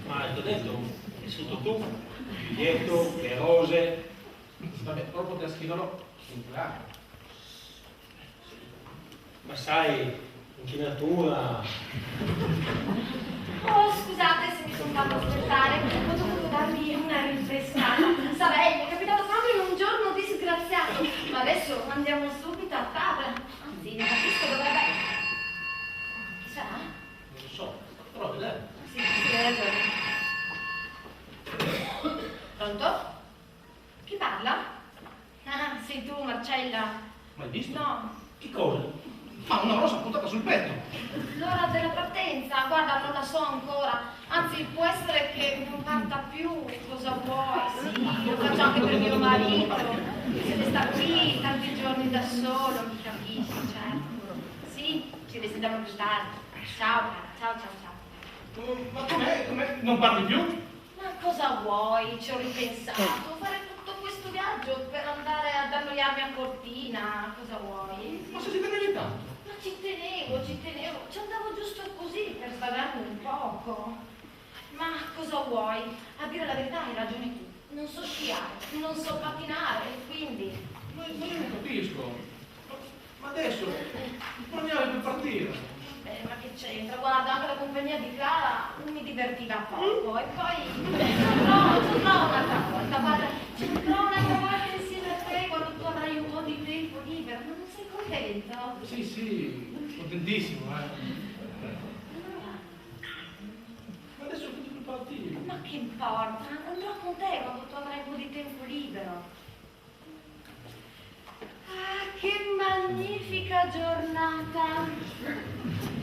Ma ti ho detto, hai scritto tu, il biglietto, le rose. Vabbè, però poteva scriverlo in claro. Ma sai, l'inclinatura. Oh, scusate se mi sono fatto aspettare, ho dovuto darvi una rinfrescata. Savelli, è capitato proprio in un giorno disgraziato. Ma adesso andiamo subito a tavola. Anzi, ne capisco dovrebbe... Chi sarà? Non lo so, però vedere. Sì, hai ragione. Pronto? Chi parla? Ah, sei tu, Marcella. Mai visto? No, Che cosa? Ma una rosa puntata sul petto. l'ora della partenza, guarda, non la so ancora. Anzi, può essere che non parta più, cosa vuoi? Sì, lo faccio anche per mio marito. Se ne sta qui tanti giorni da solo, mi capisci, certo. Sì, ci vediamo più tardi. Ciao, cara, ciao. Ma com'è? Non parli più? Ma cosa vuoi? Ci ho ripensato. Fare tutto questo viaggio per andare ad annoiarmi a Cortina, cosa vuoi? Ma se ti tenevi tanto? Ma ci tenevo, ci andavo giusto così per svagarmi un poco. Ma cosa vuoi? A dire la verità hai ragione tu. Non so sciare, non so pattinare, quindi... Ma io non capisco. Ma adesso torniamo per partire. Ma che c'entra? Guarda, anche la compagnia di Clara mi divertiva poco. E poi ci andrò un'altra volta, guarda, ci andrò un'altra volta insieme a te quando tu avrai un po' di tempo libero. Ma non sei contento? Sì, contentissimo, Ma adesso che devi partire? Ma che importa? Andrò con te quando tu avrai un po' di tempo libero. Ah, che magnifica giornata!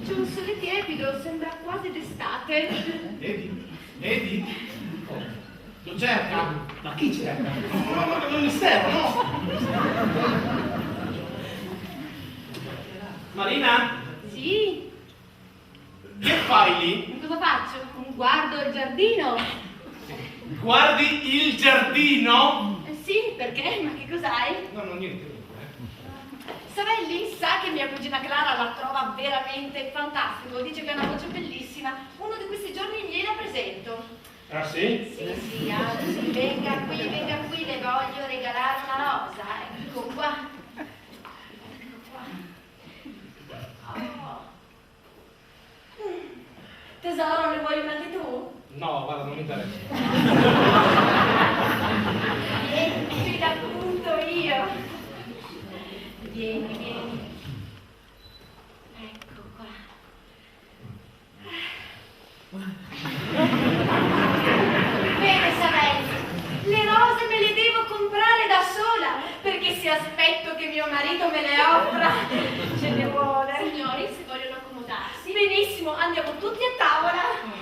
C'è un sole tiepido, sembra quasi d'estate. Vedi? Vedi? Lo cerca? Ma chi cerca? No, il mistero, no? Marina, Sì, che fai lì? cosa faccio? Guardo il giardino. Guardi il giardino? Sì, perché? Ma che cos'hai? No, niente. Savelli sa che mia cugina Clara la trova veramente fantastico, dice che ha una voce bellissima. Uno di questi giorni gliela presento. Ah sì? Sì, anzi, venga qui, le voglio regalare una rosa. Ecco qua. Ecco qua. Oh. Tesoro, ne vuoi una anche tu? No, guarda, non mi interessa. Ti l'appunto io. Vieni. Ecco qua. Bene, Savelli, le rose me le devo comprare da sola, perché se aspetto che mio marito me le offra, ce ne vuole. Signori, se vogliono accomodarsi. Benissimo, andiamo tutti a tavola.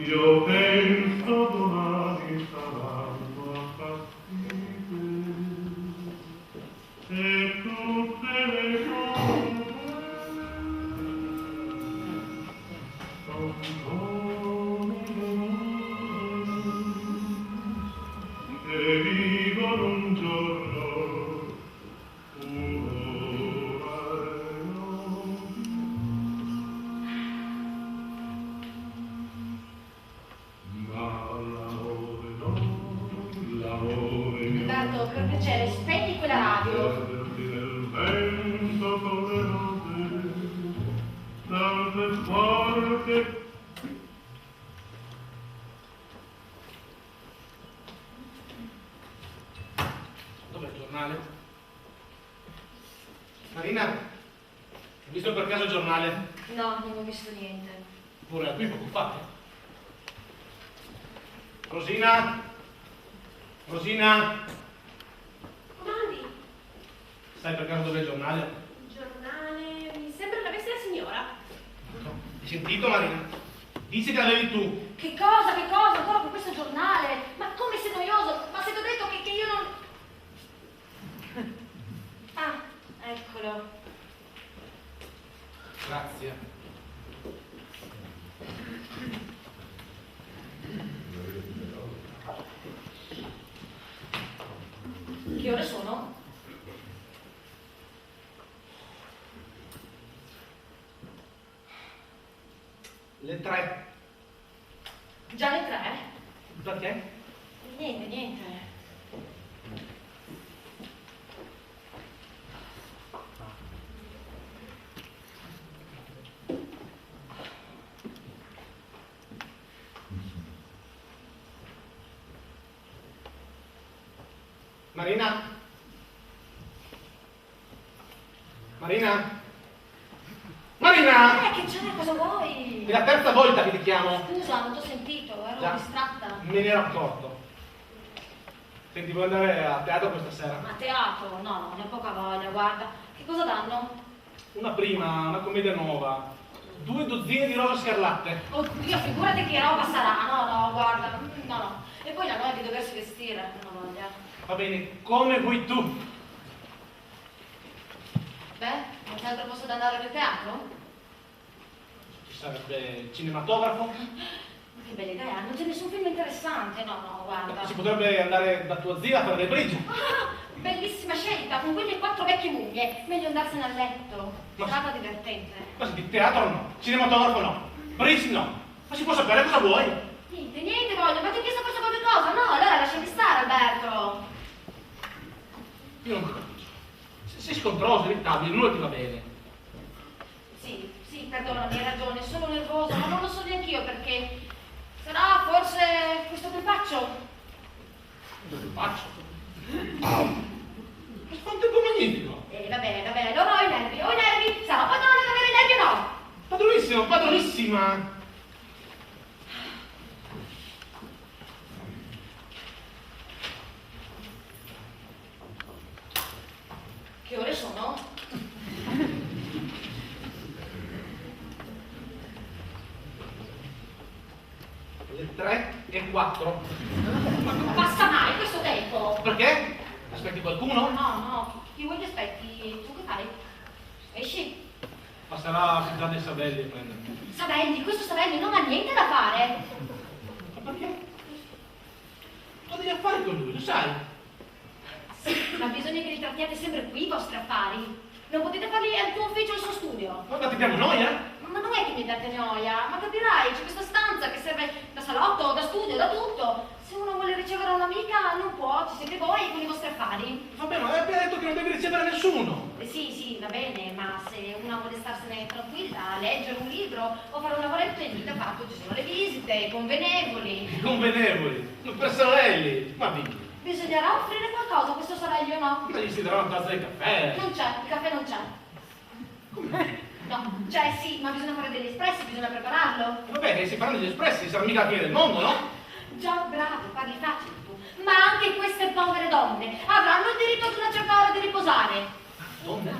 Io penso domani saranno appartite e tutte le cose sono che vivono un giorno, un'ora e non Umberto, per piacere, spegni quella radio. perderti nel vento con le rose, salve forte. Dov'è il giornale? Marina, hai visto per caso il giornale? No, non ho visto niente. Pure qui poco fa. Rosina? Rosina? Comandi? Sai per caso dov'è il giornale? Il giornale... mi sembra l'avesse la signora. Hai sentito, Marina? Dici che l'avevi tu. Che cosa? Che cosa? Ancora con questo giornale? Ma come sei noioso? Ma se ti ho detto che io non... Ah, eccolo. Grazie. Che ore sono? Le 3. Già le 3? Perché? Niente, niente. Marina? Marina? Marina! Che c'è? Cosa vuoi? È la terza volta che ti chiamo. Scusa, non ti ho sentito, ero Già. distratta. Me ne ero accorto. Senti, vuoi andare a teatro questa sera? Ma teatro? No, no, ne ho poca voglia, guarda. Che cosa danno? Una prima, una commedia nuova. 2 dozzine di rose scarlatte. Oddio, figurati che roba sarà. No, no, guarda. No, no. E poi la noia di doversi vestire, non ho voglia. Va bene, come vuoi tu. Beh, non c'è altro posto da andare al teatro? Ci sarebbe il cinematografo. Ma che bella idea, non c'è nessun film interessante. No, no, guarda. Si potrebbe andare da tua zia a fare le bridge. Ah, bellissima scelta, con quelle 4 vecchie mummie. Meglio andarsene a letto. Ma- Serata divertente. Ma senti, teatro no, cinematografo no, bridge no. Ma si può sapere cosa vuoi? Niente voglio, ma ti ho chiesto forse qualche cosa? No, allora lasciami stare, Alberto. Io non ti capisco. Sei scontroso, irritabile, nulla ti va bene. Sì, sì, perdonami, hai ragione, sono nervosa, ma non lo so neanch'io perché... Sarà forse questo crepaccio? Cosa faccio? Ma fa un tempo magnifico. Vabbè, allora ho i nervi. Sarò padrone ad avere i nervi o no? Padronissimo, padronissima. Che ore sono? Le 3:04. Ma non passa mai questo tempo? Perché? Aspetti qualcuno? No, chi vuoi che aspetti? Tu che fai? Esci? Passerà a Città dei Sabelli a prendermi. Savelli, questo Savelli non ha niente da fare. Ma perché? Cosa devi fare con lui, lo sai? Sì, ma bisogna che li trattiate sempre qui i vostri affari. Non potete farli al tuo ufficio o al suo studio. Guarda, ti diamo noia? Ma non è che mi date noia, ma capirai, c'è questa stanza che serve da salotto, da studio, da tutto. Se uno vuole ricevere un'amica non può, ci siete voi con i vostri affari. Vabbè, ma hai appena detto che non devi ricevere nessuno. Sì, va bene, ma se una vuole starsene tranquilla, leggere un libro o fare un lavoretto in vita fatto, ci sono le visite, convenevoli. Convenevoli, non per sorelli. Ma vieni. Bisognerà offrire qualcosa a questo Savelli o no? Ma gli si darà una tazza di caffè. Non c'è, il caffè non c'è. Come? No, cioè sì, ma bisogna fare degli espressi, bisogna prepararlo. Vabbè, che si faranno gli espressi, sarà mica la fine del mondo, no? Già, bravo, parli facile tu. Ma anche queste povere donne avranno il diritto ad una certa ora di riposare. Donne?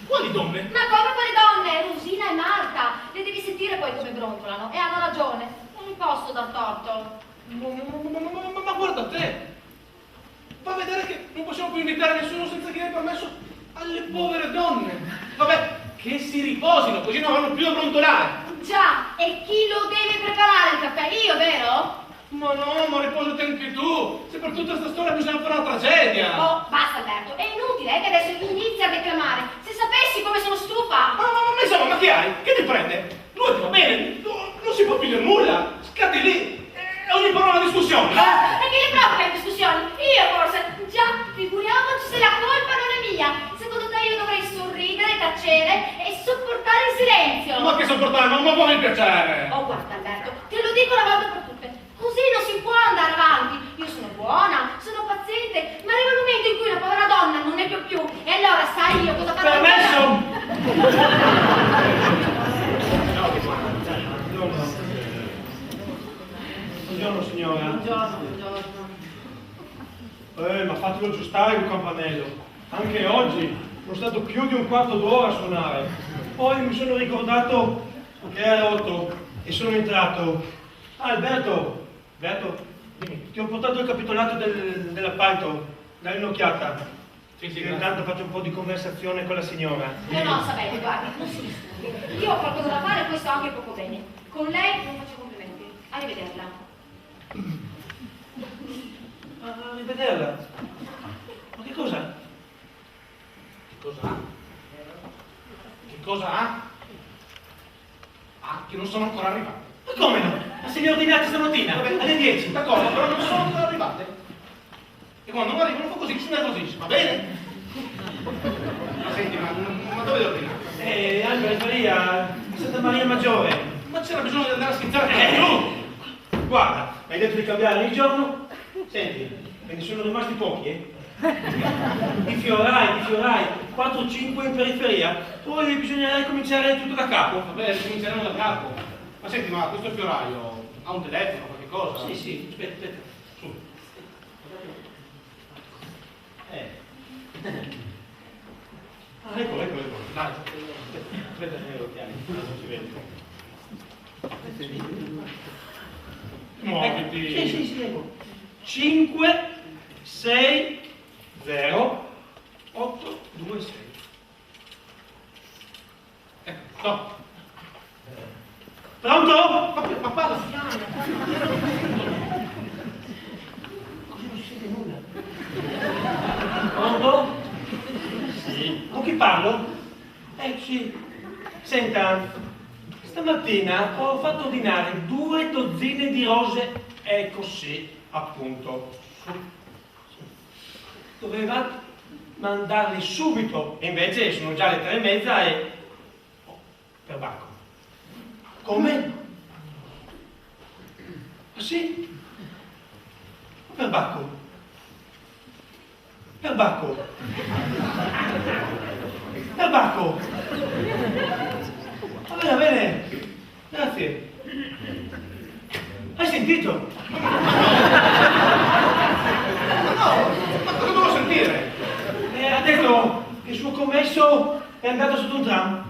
Quali donne? Ma come quelle donne? Rosina e Marta. Le devi sentire poi come brontolano. E hanno ragione. Non mi posso dar torto. Ma guarda te! Va a vedere che non possiamo più invitare nessuno senza chiedere permesso alle povere donne. Vabbè, che si riposino, così non avranno più da brontolare. Già, e chi lo deve preparare il caffè? Io, vero? Ma no, ma riposati anche tu! Se per tutta questa storia bisogna fare una tragedia! Oh, basta Alberto, è inutile che adesso inizi a declamare. Se sapessi come sono stufa. Ma insomma, ma che hai? Che ti prende? Lui ti va bene? Non si può più dire nulla! Scatti lì! Ogni parola è una discussione, no? E chi le provoca le discussioni? Io forse? Già, figuriamoci se la colpa non è mia. Secondo te io dovrei sorridere, tacere e sopportare il silenzio? Ma che sopportare, ma può mi piacere! Oh, guarda Alberto, te lo dico una volta per tutte. Così non si può andare avanti. Io sono buona, sono paziente, ma arriva il momento in cui una povera donna non ne può più. E allora sai io cosa farò? Buongiorno signora. Buongiorno. Ma fatelo aggiustare il campanello. Anche oggi sono stato più di un quarto d'ora a suonare. Poi mi sono ricordato che è 8 e sono entrato. Ah, Alberto, dimmi, ti ho portato il capitolato dell'appalto, dai un'occhiata. Sì, Io intanto faccio un po' di conversazione con la signora. No, sapete, guardi, non si disturbi. Io ho qualcosa da fare e questo anche poco bene. Con lei non faccio complimenti. Arrivederla. Ah, rivederla. Ma che cosa? Che cosa ha? Che cosa ha? Ah, che non sono ancora arrivate. Ma come no? Ma se li ho ordinati stamattina, alle 10. D'accordo, però non sono ancora arrivate. E quando non arrivano fa così, si nervosisce, va bene? Ma senti, ma dove le ordinate? Albert Maria, Santa Maria Maggiore. Ma c'era bisogno di andare a schizzare giù! Guarda, mi hai detto di cambiare il giorno? Senti, me ne sono rimasti pochi, eh? Ti fiorai, 4-5 in periferia, poi bisognerà cominciare tutto da capo. Vabbè, ricominceremo da capo. Ma senti, ma questo fioraio ha un telefono, qualche cosa? Sì, aspetta, su. Ah, ecco. Dai. Aspetta, gli occhiali, non si vede. Muoviti. Sì, ecco. 5, 6, 0, 8, 2, 6. Ecco, stop. Pronto? Ma parla piano. Così non si sente nulla. Pronto? Sì. Con chi parlo? Sì. Senta, stamattina ho fatto ordinare 2 dozzine di rose. Ecco sì, appunto. Doveva mandarli subito, e invece sono già le 3:30 e... Oh, per Bacco. Come? Ah sì? Per Bacco. Per Bacco. Per Bacco. Va bene. Grazie. Hai sentito? Ma cosa devo sentire? Ha detto che il suo commesso è andato sotto un tram.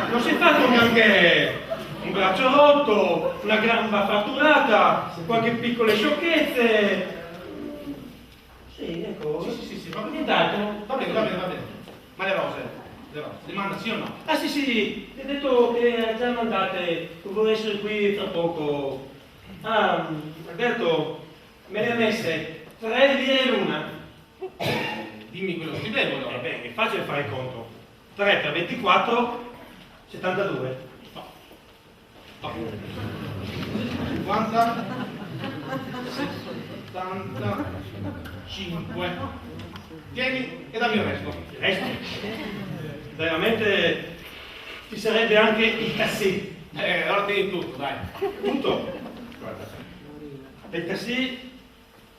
Non si è fatto neanche un braccio rotto, una gamba fratturata, qualche piccole sciocchezze. Sì, ecco. Sì, va bene. Nient'altro. Va bene. Ma le rose, le manda sì o no? Ah sì, ti ha detto che ha già mandate, vorrei essere qui tra poco. Ah, Alberto, me ne ha messe 3 lire l'una. Dimmi quello che ti devo allora. Beh, è facile fare il conto. 3 per 24, 72. No. 50, 75. Tieni e dammi il resto. Il resto? Veramente ci sarebbe anche il tassì. Allora tieni tutto, dai. Tutto. Guarda. Il tassì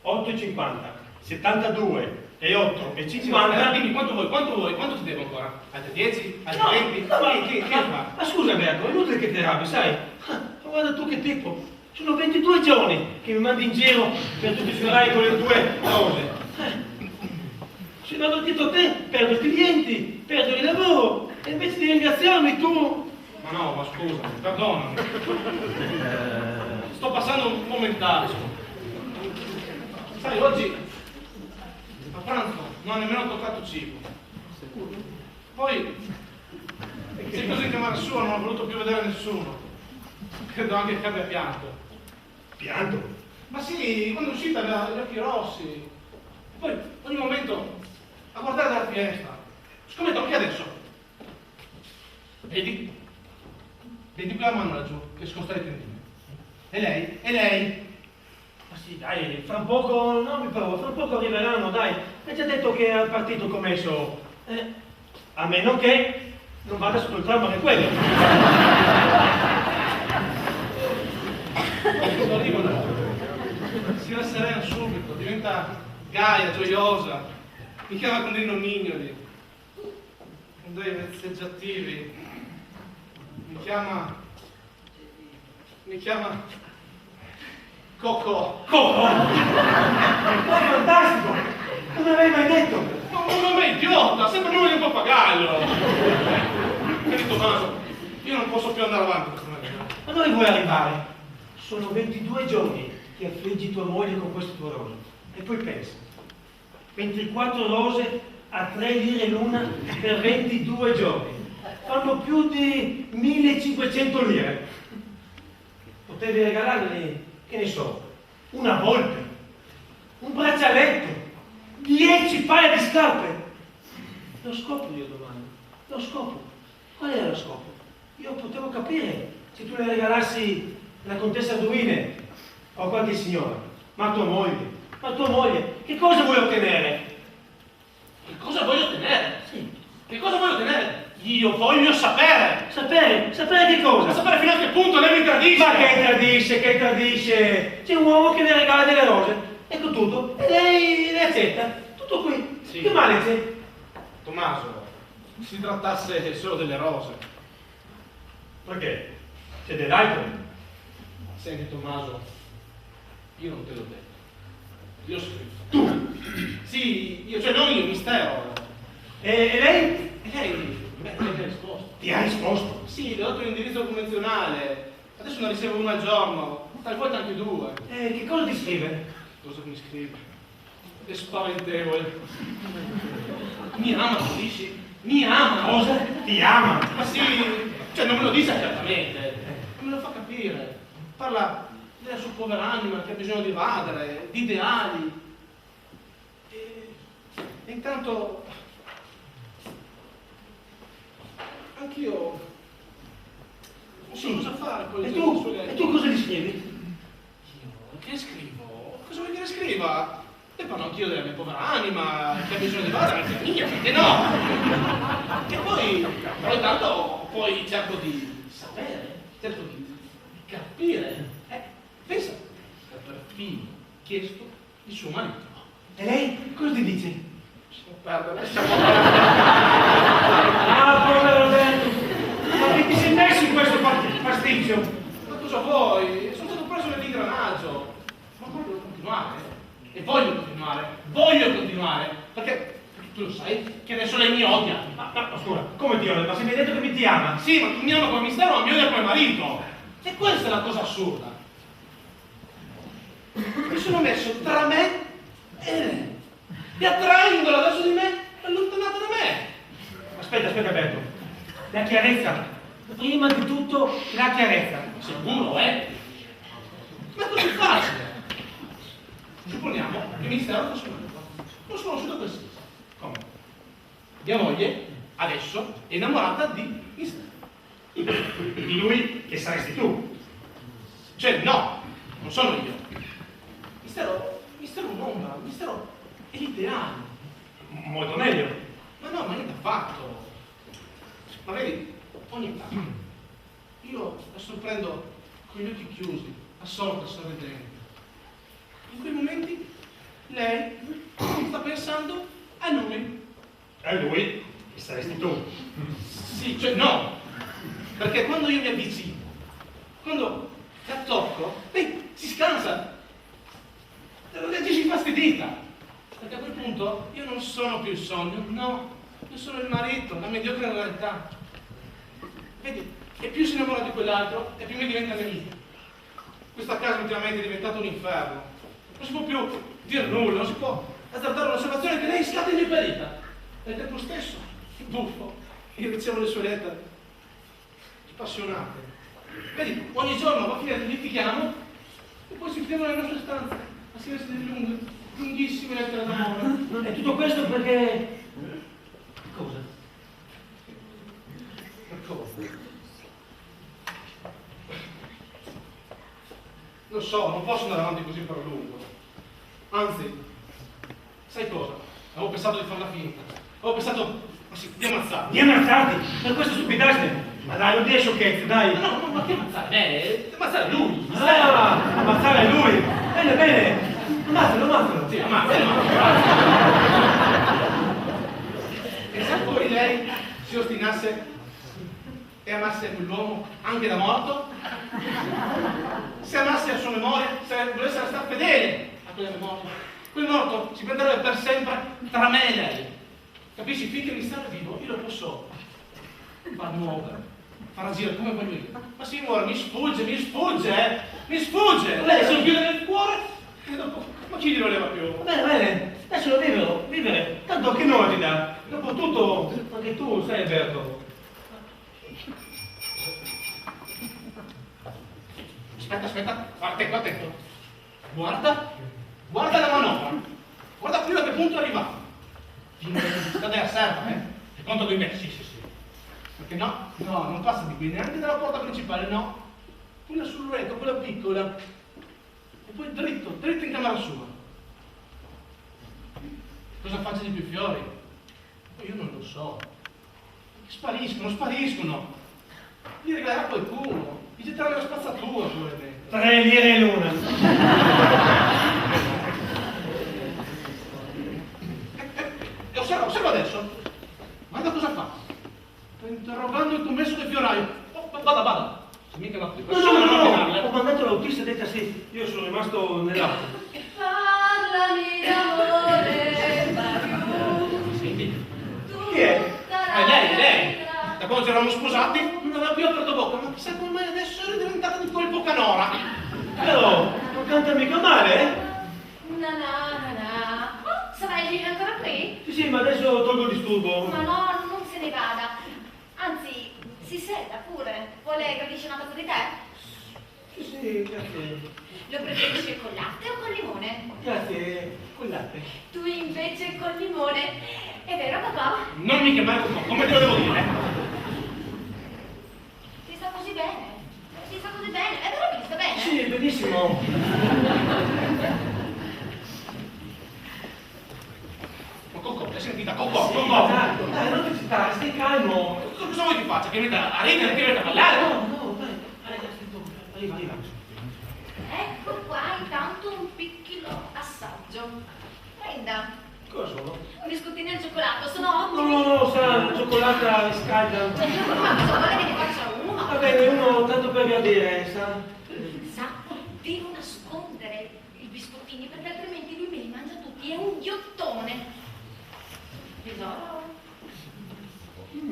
8,50, 72 e 8 e 50. Dimmi quanto vuoi, quanto ti devo ancora? Altri 10? Altri No, 20? no, Che fa? ma scusa Alberto, è inutile che ti arrabbi, sai? Ma guarda tu che tipo, sono 22 giorni che mi mandi in giro per tutti i fiorai con le tue rose. Se vado dietro a te, perdo clienti, perdo il lavoro, e invece di ringraziarmi tu... Ma no, ma scusa, perdonami. Sto passando un momentale. Sai, oggi a pranzo non ho nemmeno toccato cibo. Poi, se così chiamare su, non ho voluto più vedere nessuno. Credo anche che abbia pianto. Pianto? Ma sì, quando è uscita aveva gli occhi rossi. E poi, ogni momento, a guardare dalla finestra. Scommetto anche adesso. Vedi? Vedi quella mano laggiù, che scosta le tendine. E lei? E lei? Ma sì, dai, fra un poco, non mi paura, fra un poco arriveranno, dai. Hai già detto che al partito commesso, a meno che non vada sotto il tram anche quello. Quando arrivano, si rasserena subito, diventa gaia, gioiosa, mi chiama con dei nomignoli, con dei vezzeggiativi, mi chiama Coco. Coco? Ma è fantastico! Non l'avevi mai detto! Ma un nome idiota, sembra il nome di un pappagallo. Vedi Tommaso, io non posso più andare avanti. Ma dove vuoi arrivare? Sono 22 giorni che affliggi tua moglie con questo tuo rose. E poi pensa, 24 rose a 3 lire l'una per 22 giorni. Fanno più di 1500 lire. Potevi regalargli, che ne so, una volpe, un braccialetto, 10 paia di scarpe. Lo scopo io domani, lo scopo. Qual era lo scopo? Io potevo capire se tu le regalassi la contessa Duine o qualche signora, ma tua moglie, che cosa vuoi ottenere? Che cosa voglio ottenere? Sì. Che cosa voglio ottenere? Io voglio sapere! Sapere che cosa? Ma sapere fino a che punto lei mi tradisce! Ma che tradisce? C'è un uomo che le regala delle rose, ecco tutto, e lei le accetta, tutto qui. Sì. Che male c'è? Tommaso, si trattasse solo delle rose. Perché? C'è dell'altro? Senti Tommaso, io non te l'ho detto. Io scrivo. Tu? Sì, io, cioè non io, mistero. E lei? E lei mi ha risposto. Ti ha risposto? Sì, le ho dato un indirizzo convenzionale. Adesso ne ricevo uno al giorno, talvolta anche due. Che cosa ti scrive? Cosa mi scrive? È spaventevole. Mi ama, tu dici? Mi ama! Cosa? Ti ama? Ma sì, cioè non me lo dice apertamente, non me lo fa capire. Parla della sua povera anima che ha bisogno di evadere, di ideali. E intanto anch'io non so cosa fare con le sue lettere. E tu cosa gli scrivi? Io che scrivo? Cosa vuoi che ne scriva? E parlo anch'io della mia povera anima che ha bisogno di evadere, anche la mia, perché no? E poi tanto poi cerco di sapere, cerco di capire. Pensa, ha perfino chiesto il suo marito. E lei cosa ti dice? Lasciamo perdere. Ah, povero Roberto! Ma che ti sei messo in questo pasticcio? Ma cosa vuoi? Sono stato preso nell'ingranaggio. Ma voglio continuare. E voglio continuare. Perché tu lo sai che adesso lei mi odia. Ma scusa, come ti odia? Ma se mi hai detto che ti ama? Sì, ma mi ama come mistero, ma mi odia come marito. E questa è la cosa assurda. Mi sono messo tra me e lei. E attraendola verso di me, è allontanata da me. Aspetta, Alberto. La chiarezza. Prima di tutto, la chiarezza. Sicuro, eh? Ma è così facile. Supponiamo che il mistero fosse marito. Non sono conosciuto qualsiasi. Come? Mia moglie, adesso, è innamorata di mistero. Di lui che saresti tu. Cioè, no, non sono io. Mistero è un'ombra, mistero è l'ideale. Molto meglio. Ma no, ma niente affatto. Ma vedi, ogni tanto io la sorprendo con gli occhi chiusi, assorta, sorridente. In quei momenti lei sta pensando a lui. A lui che saresti tu. Sì, cioè no, perché quando io mi avvicino, quando la tocco, lei si scansa, reagisce infastidita. Perché a quel punto io non sono più il sogno, no, io sono il marito, la mediocre realtà. Vedi, e più si innamora di quell'altro, e più mi diventa nemica. Questa casa ultimamente è diventata un inferno. Non si può più dire nulla, non si può azzardare un'osservazione che lei scatta indifferita. E al tempo stesso, buffo, io ricevo le sue lettere spassionate. Vedi, ogni giorno va a finire che litighiamo e poi si chiudono nelle nostre stanze a scriversi delle lunghissime lettere d'amore. E tutto questo perché... Cosa? Lo so, non posso andare avanti così per lungo. Anzi, sai cosa? Avevo pensato di farla finita. Avevo pensato, ma sì, di ammazzarti. Di ammazzarti? Per questa stupidaggine? Ma dai, non dire sciocchezze, dai! No, ma che ammazzare? Ammazzare lui! Ah, ammazzare lui! Bene, bene! Ammazzalo! Sì, ammazzalo! E se poi lei si ostinasse e amasse quell'uomo anche da morto? Se amasse la sua memoria, se volesse restare fedele a quella memoria, quel morto si prenderebbe per sempre tra me e lei. Capisci? Finché mi sta vivo, io lo posso far muovere, farà girare come voglio io. Ma signora, mi sfugge, mi sfugge! Lei se lo chiude nel cuore e dopo, ma chi glielo leva più? Bene, lascialo vivere. Tanto che non ti dà. Dopotutto, anche tu sai Alberto. Aspetta, attento. Guarda la manovra. Guarda fino a che punto è arrivato. Cade a serva, È conto di me? Sì. Perché no, non passa di qui, neanche dalla porta principale, no. Quella sul retro, quella piccola. E poi dritto in camera sua. Cosa faccia di più fiori? Io non lo so. Spariscono. Li regalerà qualcuno. Gli getterà nella spazzatura, probabilmente. 3 lire l'una. E osserva adesso. Guarda cosa fa. Sta interrogando il commesso del fioraio. Vada. Se mica la No. Ho mandato l'autista e detta sì. Io sono rimasto nell'auto. Parlami d'amore, Mario. Senti. Chi è? Lei. Da quando ci eravamo sposati non aveva più aperto bocca. Ma chissà come mai adesso è diventata di colpo canora. Però, non canta mica male, eh? Na. Oh, Savelli è ancora qui? Sì, ma adesso tolgo il disturbo. Ma no, non se ne vada. Anzi, si senta pure. Vuole gradisce una tazza di tè? Sì, grazie. Lo preferisce con latte o con limone? Grazie, con latte. Tu invece col limone. È vero, papà? Non mi chiamare come te lo devo dire. Ti sta così bene. È vero che ti sta bene? Sì, benissimo. Ma Cocco, l'hai sentita? Cocco. Dai, non ti excitare, stai calmo. Cosa vuoi ti faccia? Che mi metta a ridere, che mi metta a ballare? No, dai, arriva. Ecco qua intanto un piccolo assaggio. Prenda. Cosa sono? Un biscottino al cioccolato, sono ottimi. No, sa, la cioccolata riscalda. Ma cosa vuole che ne faccia uno? Va bene, uno tanto per gradire, sa. Sa, devo nascondere i biscottini perché altrimenti lui me li mangia tutti. È un ghiottone. Tesoro?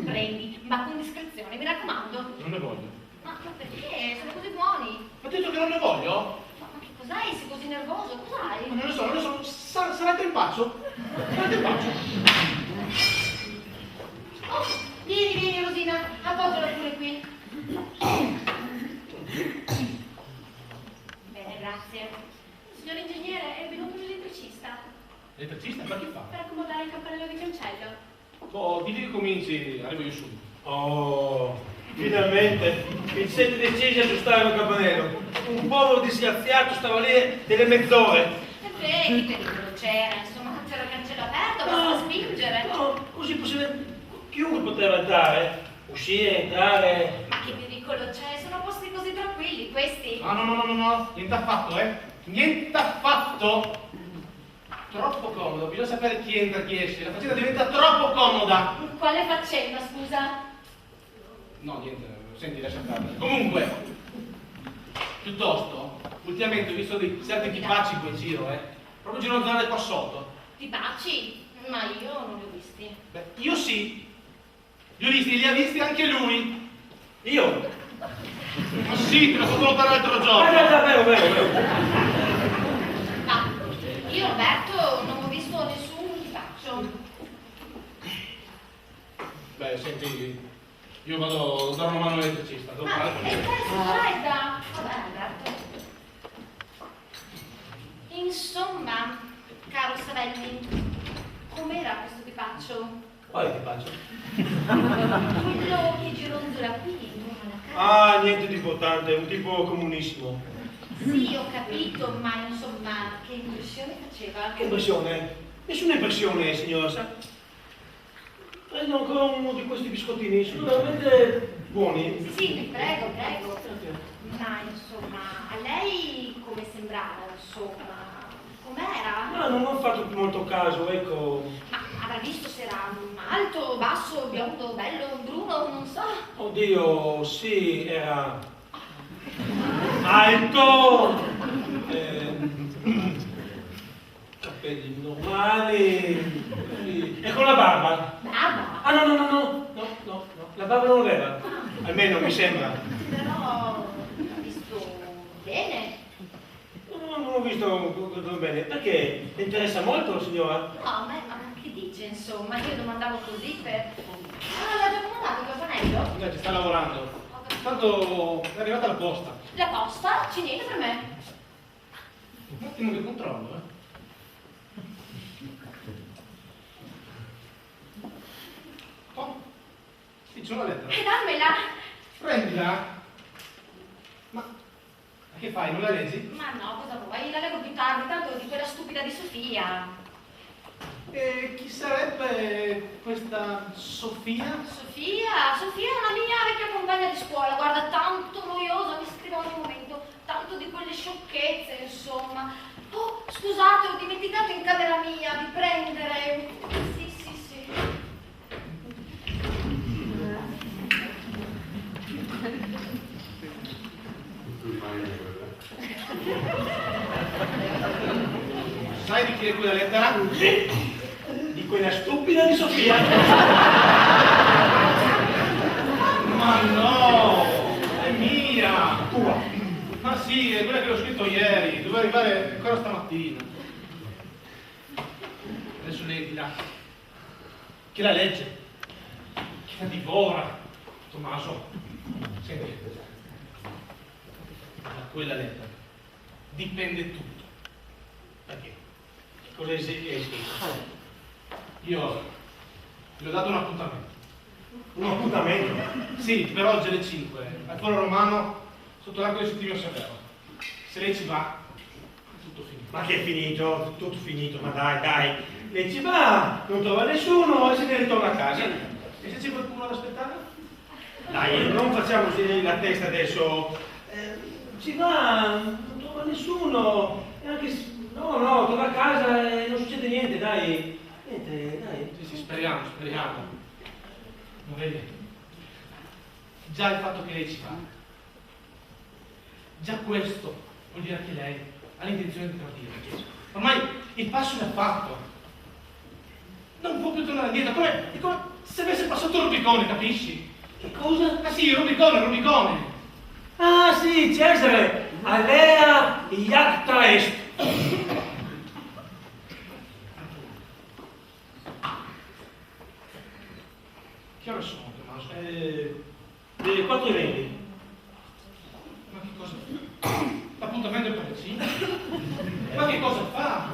Prendi, ma con discrezione, mi raccomando. Non ne voglio. Ma perché? Sono così buoni. Ma ti ho detto che non ne voglio? Ma che cos'hai? Sei così nervoso? Cos'hai? Ma non lo so. Sarete in pace? Oh, vieni Rosina, appoggiala pure qui. Bene, grazie. Signor ingegnere, è venuto l'elettricista Elettricista? Ma chi fa? per accomodare il campanello di cancello. Oh, digli che cominci, arrivo io subito. Oh, finalmente il siete decisi a aggiustare il campanello. Un povero disgraziato stava lì delle mezz'ore. E vedi, pericolo c'era, insomma, c'era il cancello aperto, basta spingere. No, così possibile. Chiunque poteva entrare, uscire, entrare. Ma che pericolo c'è? Sono posti così tranquilli, questi. No, niente affatto, Niente affatto. Troppo comodo, bisogna sapere chi entra e chi esce. La faccenda diventa troppo comoda. Quale faccenda, scusa? No, niente, senti, lascia perdere. Comunque, piuttosto, ultimamente ho visto certi tipacci qui in giro, proprio girano zone qua sotto. Ti baci? Ma io non li ho visti. Beh, io sì. Li ho visti, li ha visti anche lui. Io? Ma sì, te l'ho fatto notare l'altro giorno. Vero. Ma io, Roberto, non ho visto nessun tipaccio. Beh, senti, io vado a dare una mano all'elettricista. Devo Ma fare che fredda! Vabbè, Roberto. Insomma, caro Savelli, com'era questo tipaccio? Quale ti faccio? Quello che gironzola qui intorno alla casa. Ah, niente di importante, un tipo comunissimo. Sì, ho capito, ma insomma, che impressione faceva? Che impressione? Nessuna impressione, signora, sa? Prendo ancora uno di questi biscottini, sono veramente buoni. Sì, prego. Ma insomma, a lei come sembrava, insomma? Com'era? Ma non ho fatto molto caso, ecco. Ma avrà visto se era alto, basso, biondo, bello, bruno, non so. Oddio, sì, era alto, capelli normali, così. E con la barba. Brava. Ah no, la barba non aveva. Almeno mi sembra. Però l'ha visto bene. No, non ho visto bene. Perché? Le interessa molto, signora? No, ma che dice, insomma? Io domandavo così per... Ah, l'ha già comandato il campanello? Ci sta lavorando. Tanto è arrivata la posta. La posta? C'è niente per me. Un attimo che controllo, Oh, sì, c'è una lettera. Dammela! Prendila. Ma che fai, non la leggi? Ma no, cosa vuoi? La leggo più tardi, tanto di quella stupida di Sofia. E chi sarebbe questa Sofia? Sofia è una mia vecchia compagna di scuola, guarda, tanto noiosa, mi scrive ogni momento, tanto di quelle sciocchezze, insomma. Oh, scusate, ho dimenticato in camera mia di prendere... Sì. Sai di chi è quella lettera? Di quella stupida di Sofia. Ma no! È mia! Tua. Ma sì, è quella che ho scritto ieri, doveva arrivare ancora stamattina. Adesso leggila. Chi la legge? Chi la divora? Tommaso, senti, da quella lettera dipende tutto. Perché? Che cosa hai scritto? Io gli ho dato un appuntamento. Un appuntamento? Sì, per oggi alle 5, al Foro Romano, sotto l'arco di Settimio Severo. Se lei ci va, è tutto finito. Ma che è finito? Tutto finito, ma dai. Lei ci va, non trova nessuno e se ne ritorna a casa. E se c'è qualcuno ad aspettare? Dai, non facciamo la testa adesso. Ci va, non trova nessuno. E anche no, torna a casa e non succede niente, dai. Niente, dai. Sì, speriamo. Non vedi? Già il fatto che lei ci va. Già questo vuol dire che lei ha l'intenzione di tradire. Ormai il passo è fatto. Non può più tornare indietro. È come se avesse passato il Rubicone, capisci? Che cosa? Ah sì, il Rubicone. Ah sì, Cesare! Alea iacta est. Che ore sono, Tommaso? Delle 4:20. Ma che cosa fa? L'appuntamento è per le 5? Ma che cosa fa?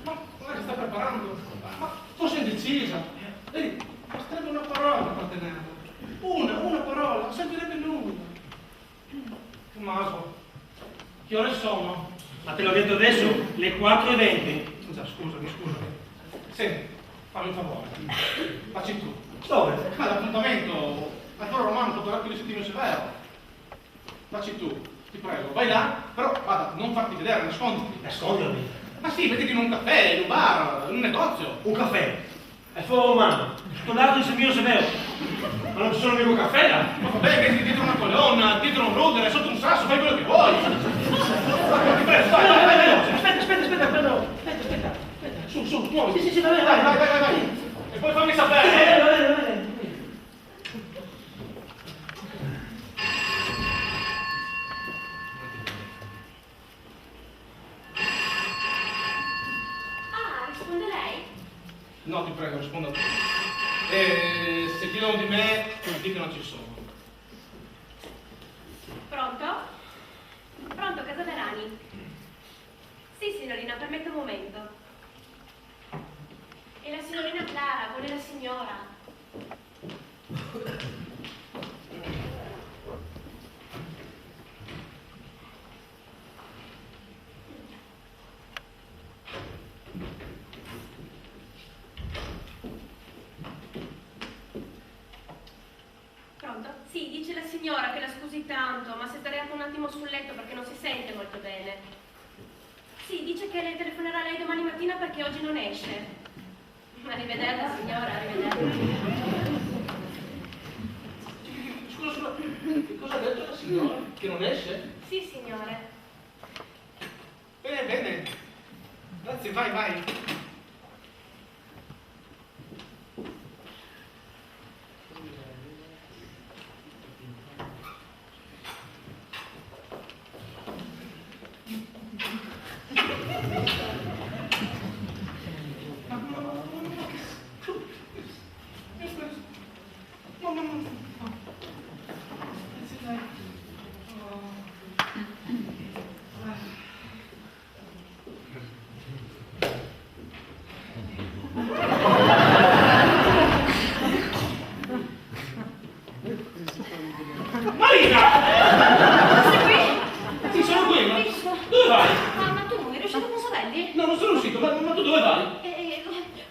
Ma che sta preparando? Ma forse è indecisa. Vedi, basterebbe una parola per trattenerla. Una parola, non servirebbe nulla. Tommaso, che ore sono? Ma te l'ho detto adesso, le 4:20. Già, scusami. Senti, fammi un favore. Facci tu. Dove? Ma l'appuntamento al Foro Romano sotto l'arco di Settimio Severo. Facci tu, ti prego. Vai là, però guarda, non farti vedere, nasconditi. Nascondermi. Ma sì, mettiti in un caffè, in un bar, in un negozio. Un caffè. È Foro Romano. Sto dato il Settimio Severo. Ma non ci sono mica un caffè là. Ma vabbè, mettiti dietro una colonna, dietro un rudere, sotto un sasso, fai quello che vuoi. Ti prego, vai, veloce. Aspetta, però. Aspetta. Su, muoviti. Sì, vai. Vai. E poi fammi sapere. Va bene. Ah, risponde lei? No, ti prego, risponda tu. E se chiedono di me, di che non ci sono. Pronto? Pronto, Casaverani? Sì, signorina, permetta un momento. E la signorina Clara, vuole la signora. Pronto? Sì, dice la signora che la scusi tanto, ma si è sdraiata un attimo sul letto perché non si sente molto bene. Sì, dice che le telefonerà lei domani mattina perché oggi non esce. Arrivederla, signora, arrivederla. Scusa, che cosa ha detto la signora? Che non esce? Sì, signore. Bene. Grazie, vai. Dove vai? Ma tu non eri uscito con Savelli? No, non sono uscito, ma tu dove vai?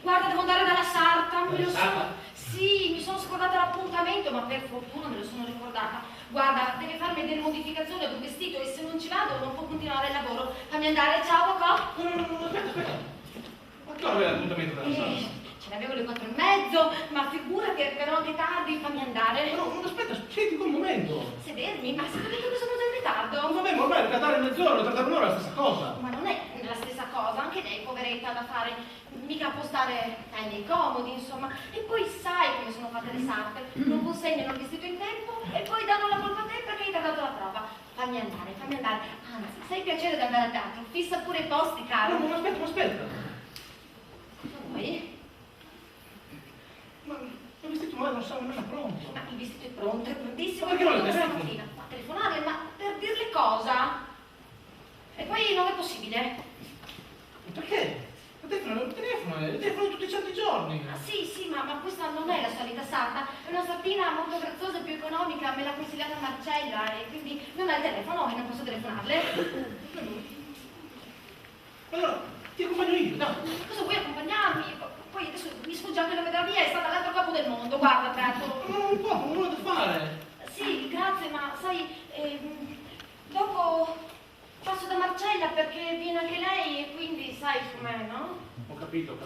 Guarda, devo andare dalla sarta. Dalla sarta? Sì, mi sono scordata l'appuntamento, ma per fortuna me lo sono ricordata. Guarda, deve farmi delle modificazioni ad un vestito e se non ci vado non può continuare il lavoro. Fammi andare, ciao papà. No, aspetta. Ma tu avevi l'appuntamento dalla sarta? Ce l'avevo alle 4:30, ma figurati, però anche tardi, fammi andare. No, aspetta, senti un momento. Sedermi, ma sapete che sono già in ritardo? Vabbè, ma ormai trattare mezz'ora, trattare un'ora è la stessa cosa. Ma non è la stessa cosa, anche lei, poveretta, da fare, mica può stare nei comodi, insomma. E poi sai come sono fatte le sarte, non consegnano il vestito in tempo e poi danno la colpa a te perché hai tardato la prova. Fammi andare. Anzi, sai il piacere di andare a teatro, fissa pure i posti, caro. No, ma aspetta. Poi? Ma il vestito non è pronto. Ma il vestito è pronto, è prontissimo. Ma perché non le questa telefoni? mattina. Ma telefonare, ma per dirle cosa? E poi non è possibile. Ma perché? Il telefono tutti i santi giorni. Ah, sì, ma questa non è la solita sarta, è una sartina molto graziosa e più economica, me l'ha consigliata Marcella e quindi non ha il telefono e non posso telefonarle. Allora, ti accompagno io, dai. Cosa vuoi accompagnarmi? Poi adesso mi sfugge anche la vedrà via, è stata all'altro capo del mondo, guarda Alberto. Ma non importa, non ho da fare. Sì, grazie, ma sai, dopo passo da Marcella perché viene anche lei e quindi sai com'è, no? Ho capito.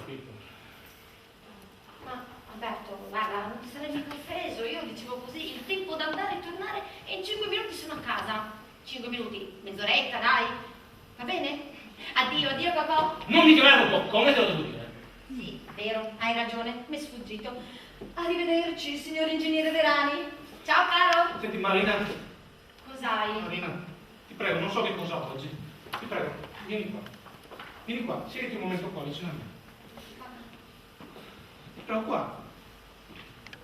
Ma Alberto, guarda, non ti sarei mica offeso, io dicevo così, il tempo d'andare e tornare e in 5 minuti sono a casa. 5 minuti, mezz'oretta, dai. Va bene? Addio papà. Non mi chiamare un po', come te lo devo dire? Sì, vero, hai ragione, mi è sfuggito. Arrivederci, signor ingegnere Verani. Ciao caro. Senti, Marina, ti prego, non so che cosa ho oggi. Ti prego, vieni qua, siediti un momento qua vicino a me. Ti prego qua.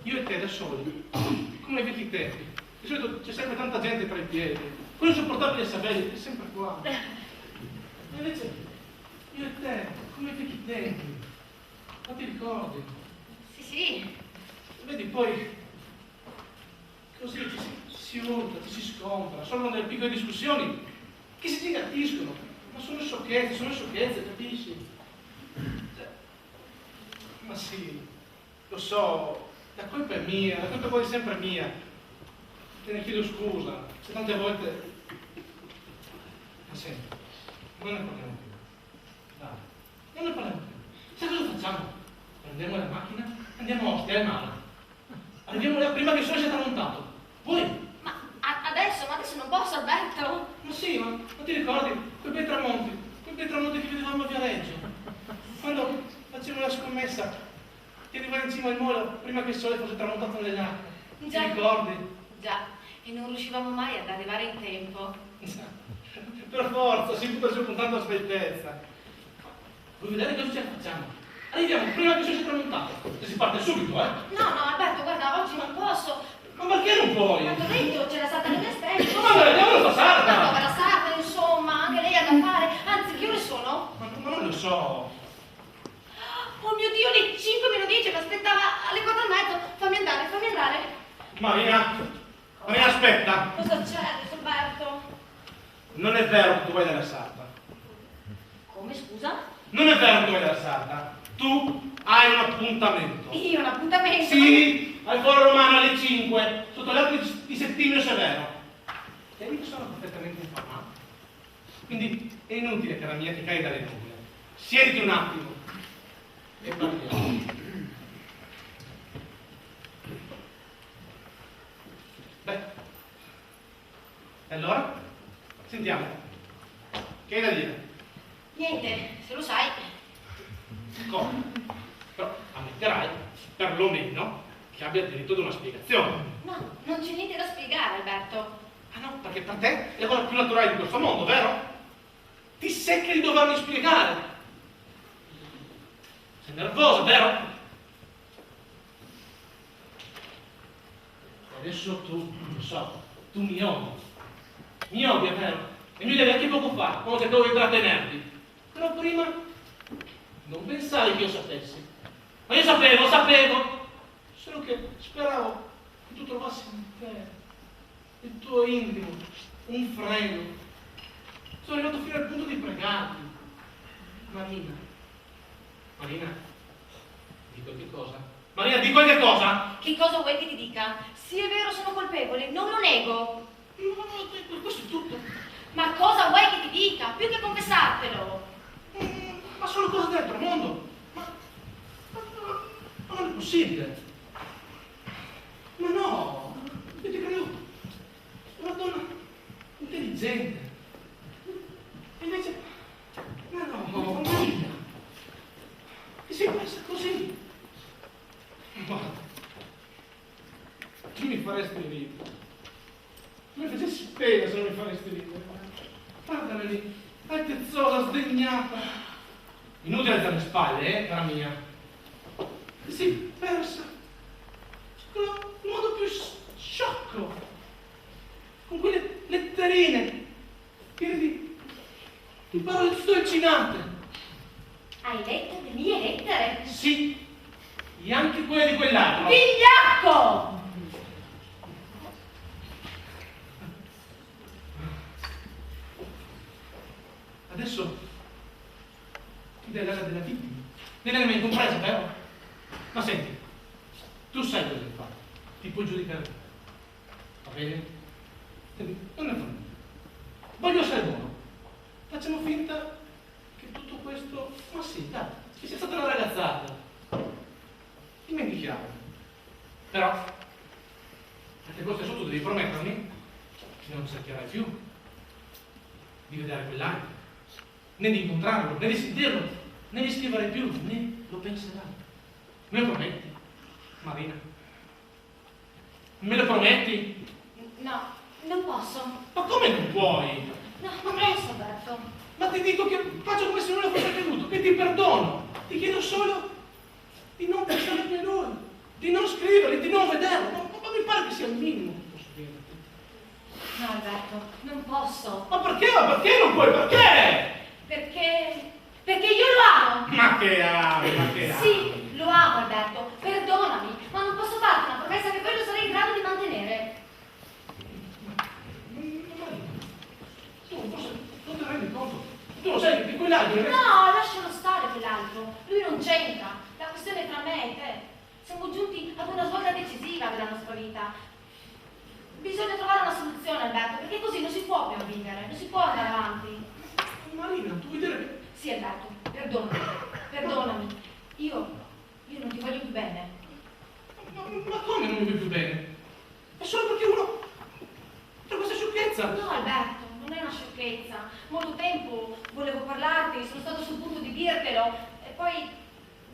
Io e te da soli, come ai vecchi tempi. Di solito c'è sempre tanta gente tra i piedi. Quell'insopportabile Savelli è sempre qua. E invece io e te, come ai vecchi tempi. Ma ti ricordi? Sì. Vedi, poi così ci si urta, ci si scompra, sono delle piccole discussioni che si gigantiscono, ma sono sciocchezze, capisci? Ma sì, lo so, la colpa è mia, la colpa è quasi sempre mia. Te ne chiedo scusa, se tante volte... Ma senti, non ne parliamo più. Dai, non ne parliamo più. Sai cosa facciamo? Prendiamo la macchina, andiamo a Ostia e Mala. Arriviamo là prima che il sole sia tramontato. Poi? Ma adesso non posso, Alberto. Ma sì, ma ti ricordi quei bei tramonti che vedevamo a Viareggio? Quando facevamo la scommessa, ti arrivavi in cima al molo prima che il sole fosse tramontato nelle acque. Ti Già. ricordi? Già, e non riuscivamo mai ad arrivare in tempo. Per forza, si butta giù con tanta sveltezza. Vuoi vedere cosa ce la facciamo? Arriviamo prima che il sole sia tramontato. E si parte subito, eh? No, Alberto, guarda, oggi non posso. Ma perché non puoi? Ma t'ho detto, c'è la sarta alle mie spese. Ma andiamo alla Ma sarta! povera sarta, insomma, anche lei ha da fare. Anzi, che ore sono? Ma non lo so. Oh mio Dio, le 5 meno 10, mi aspettava alle 4:30. Fammi andare. Marina, aspetta. Cosa c'è, Alberto? Non è vero che tu vai dalla sarta. Come, scusa? Non è vero che tu vai dalla sarta. Tu hai un appuntamento. Io un appuntamento? Sì, al Foro Romano alle 5, sotto gli occhi di Settimio Severo. E io sono perfettamente informato. Quindi è inutile che la mia ti cai dalle nuvole. Siediti un attimo e parliamo. Beh, e allora? Sentiamo. Che hai da dire? Niente, se lo sai. Come? Però ammetterai, perlomeno, che abbia diritto ad una spiegazione. No, non c'è niente da spiegare, Alberto. Ah no, perché per te è la cosa più naturale di questo mondo, vero? Ti secchi di dovermi spiegare. Sei nervosa, vero? E adesso tu, lo so, tu mi odi. Mi odi, è vero? E mi odiavi anche poco fa, quando cercavo di trattenerti. Però prima non pensavi che io sapessi. Ma io sapevo. Solo che speravo che tu trovassi in te, il tuo intimo, un freno. Sono arrivato Marina. Marina, di qualche cosa? Marina, di qualche cosa? Che cosa vuoi che ti dica? Sì, è vero, sono colpevole, non lo nego. No, questo è tutto. Ma cosa vuoi che ti dica? Più che confessartelo. Ma sono cose dentro il mondo. Ma non è possibile. Ma no, io ti credo una donna intelligente. E invece, ma no, Marina, che si pensa così? Guarda, tu mi faresti ridere. Tu mi facessi pena se non mi faresti ridere. Guardala lì, la pezzola sdegnata. Inutile alzare le spalle, cara mia. Che si è persa con il modo più sciocco, con quelle letterine piene di parole stolcinate. Hai letto le mie lettere? Sì, e anche quelle di quell'altro. Vigliacco! Adesso ti dai l'ala della vittima. Non hai mai compreso, vero? Ma senti, tu sai cosa hai fatto, ti puoi giudicare te. Va bene? Senti, non ne fa niente. Voglio essere buono. Facciamo finta che tutto questo, ma sì, dai, che sia stata una ragazzata. Dimentichiamo. Però, a te questo sotto devi promettermi che non cercherai più di vedere quell'anno, né di incontrarlo, né di sentirlo, né di scrivere più, né lo penserai. Me lo prometti, Marina? Me lo prometti? No, non posso. Ma come non puoi? No, non posso, Alberto. Ma ti dico che faccio come se nulla fosse accaduto, che ti perdono. Ti chiedo solo di non pensare più a lui, di non scriverli, di non vederlo. Ma mi pare che sia il minimo che posso dirti. No, Alberto, non posso. Ma perché? Ma perché non puoi? Perché? Perché io lo amo. Ma che ami, ma che ami. Sì, lo amo, Alberto. Perdonami, ma non posso farti una promessa che poi non sarei in grado di mantenere. Tu forse non ti rendi conto? Tu lo sai che quell'altro... No, lascialo stare quell'altro. Lui non c'entra. La questione è tra me e te. Siamo giunti ad una svolta decisiva della nostra vita. Bisogna trovare una soluzione, Alberto, perché così non si può più vivere, non si può andare avanti. Marina, tu vuoi dire che... Sì, Alberto, perdonami. Io non ti voglio più bene. Ma come non mi vuoi più bene? È solo perché uno... per questa sciocchezza. No, Alberto, non è una sciocchezza. Molto tempo volevo parlarti, sono stato sul punto di dirtelo, e poi...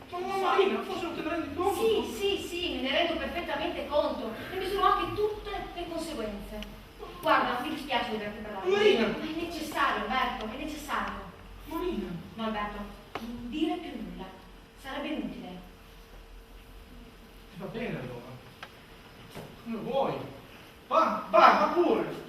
Ma Marina, forse non te ne rendi conto? Sì, me ne rendo perfettamente conto. Ne misuro anche tutte le conseguenze. Guarda, mi dispiace di averti parlato. Marina! Ma è necessario, Alberto, è necessario. Marina! No, Alberto, non dire più nulla. Sarebbe inutile. Ti va bene allora. Come vuoi. Va pure.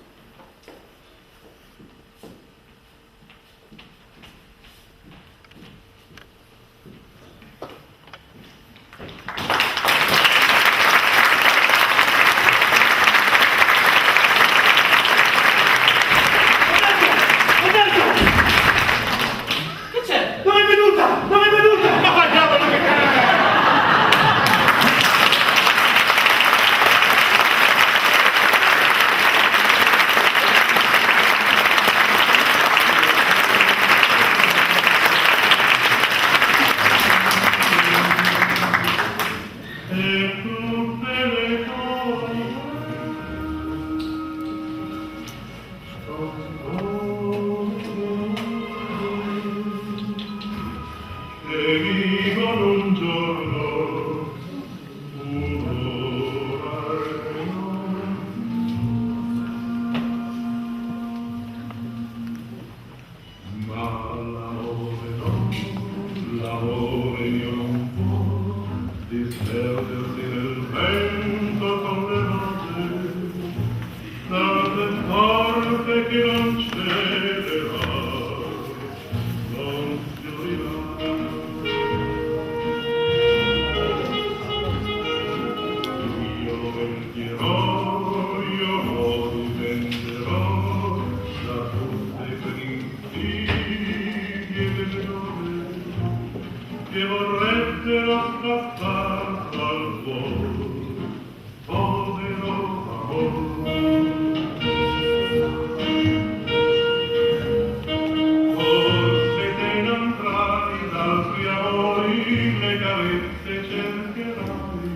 Che c'è? Dove è venuta? Dove è venuta? Ma cavolo, che cazzo! che vorrebbero scappar dal cuore, povero amor. Forse te non trai d'altri amori, le carezze cercherai,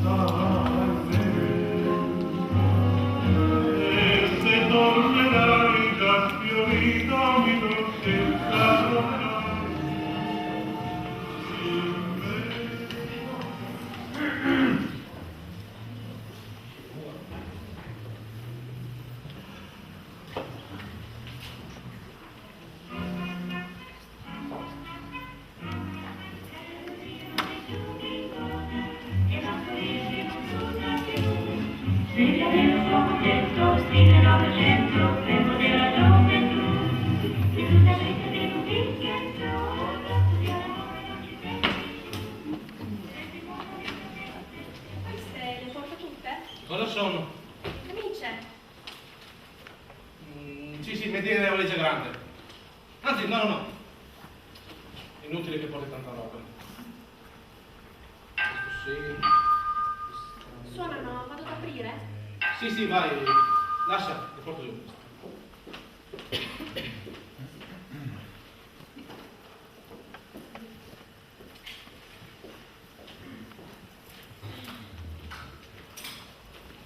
sarai bene. E se tornerai già sfiorita, mi dolcezza Queste le porto tutte? Cosa sono? Camicie. Sì, metti nella valigia grande. Anzi, no. È inutile che porti tanta roba. Questo sì. Suonano, vado ad aprire? Sì, vai. Lascia, ti porto giù.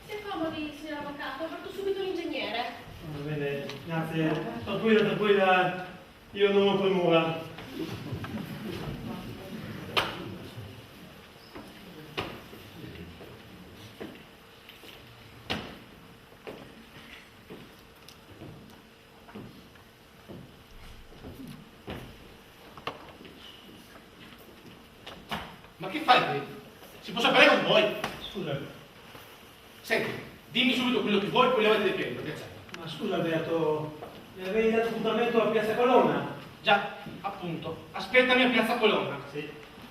Si accomodi, signor avvocato, porto subito l'ingegnere. Va bene, grazie. Tranquilla, io non ho premura. Ma che fai qui? Si può sapere cosa vuoi? Scusa, Senti, dimmi subito quello che vuoi, poi levati dei piedi, per piacere. ma scusa Alberto, mi avevi dato appuntamento a Piazza Colonna? Già, appunto. Aspettami a Piazza Colonna. Sì,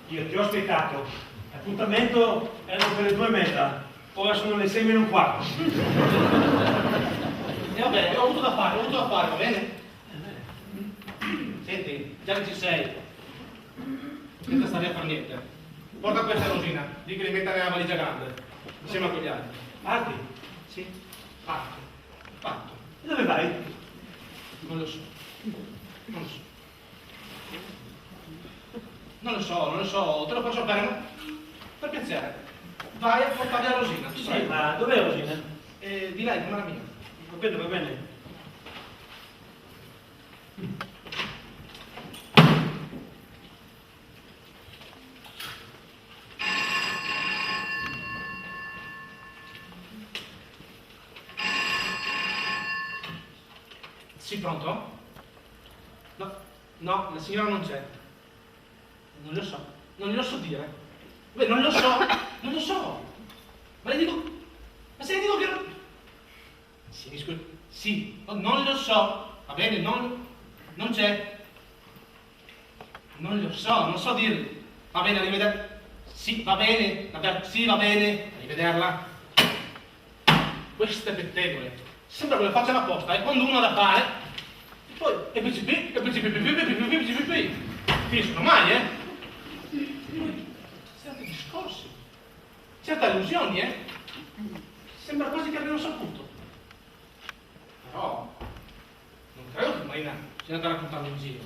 io ti ho aspettato. L'appuntamento era per le 2:30, ora sono le 6:15. E vabbè, ho avuto da fare, va bene? Senti, già che ci sei, senza stare a fare niente. Porta questa rosina, di che li metta nella valigia grande, insieme a quegli altri. Parti? Sì? Fatto. E dove vai? Non lo so. Non lo so, te lo faccio sapere, ma per piacere. Vai a portare la rosina, ci Sì, sei? ma dov'è Rosina? Di lei, non la mia. Va bene. Sì, pronto? No, la signora non c'è. Non lo so dire. Beh, non lo so. Ma le dico, ma se le dico che non... Sì, mi scusi. Sì, non lo so. Va bene, non c'è. Non lo so, non so dirle. Va bene, arrivederla. Sì, va bene, arrivederla. Queste pettegole. Sembra che le facciano apposta, e quando uno ha da fare, e poi, e poi, finiscono mai, Poi, certi discorsi, certe allusioni, Sembra quasi che abbiano saputo. Però, non credo che Marina sia andata a raccontare in giro.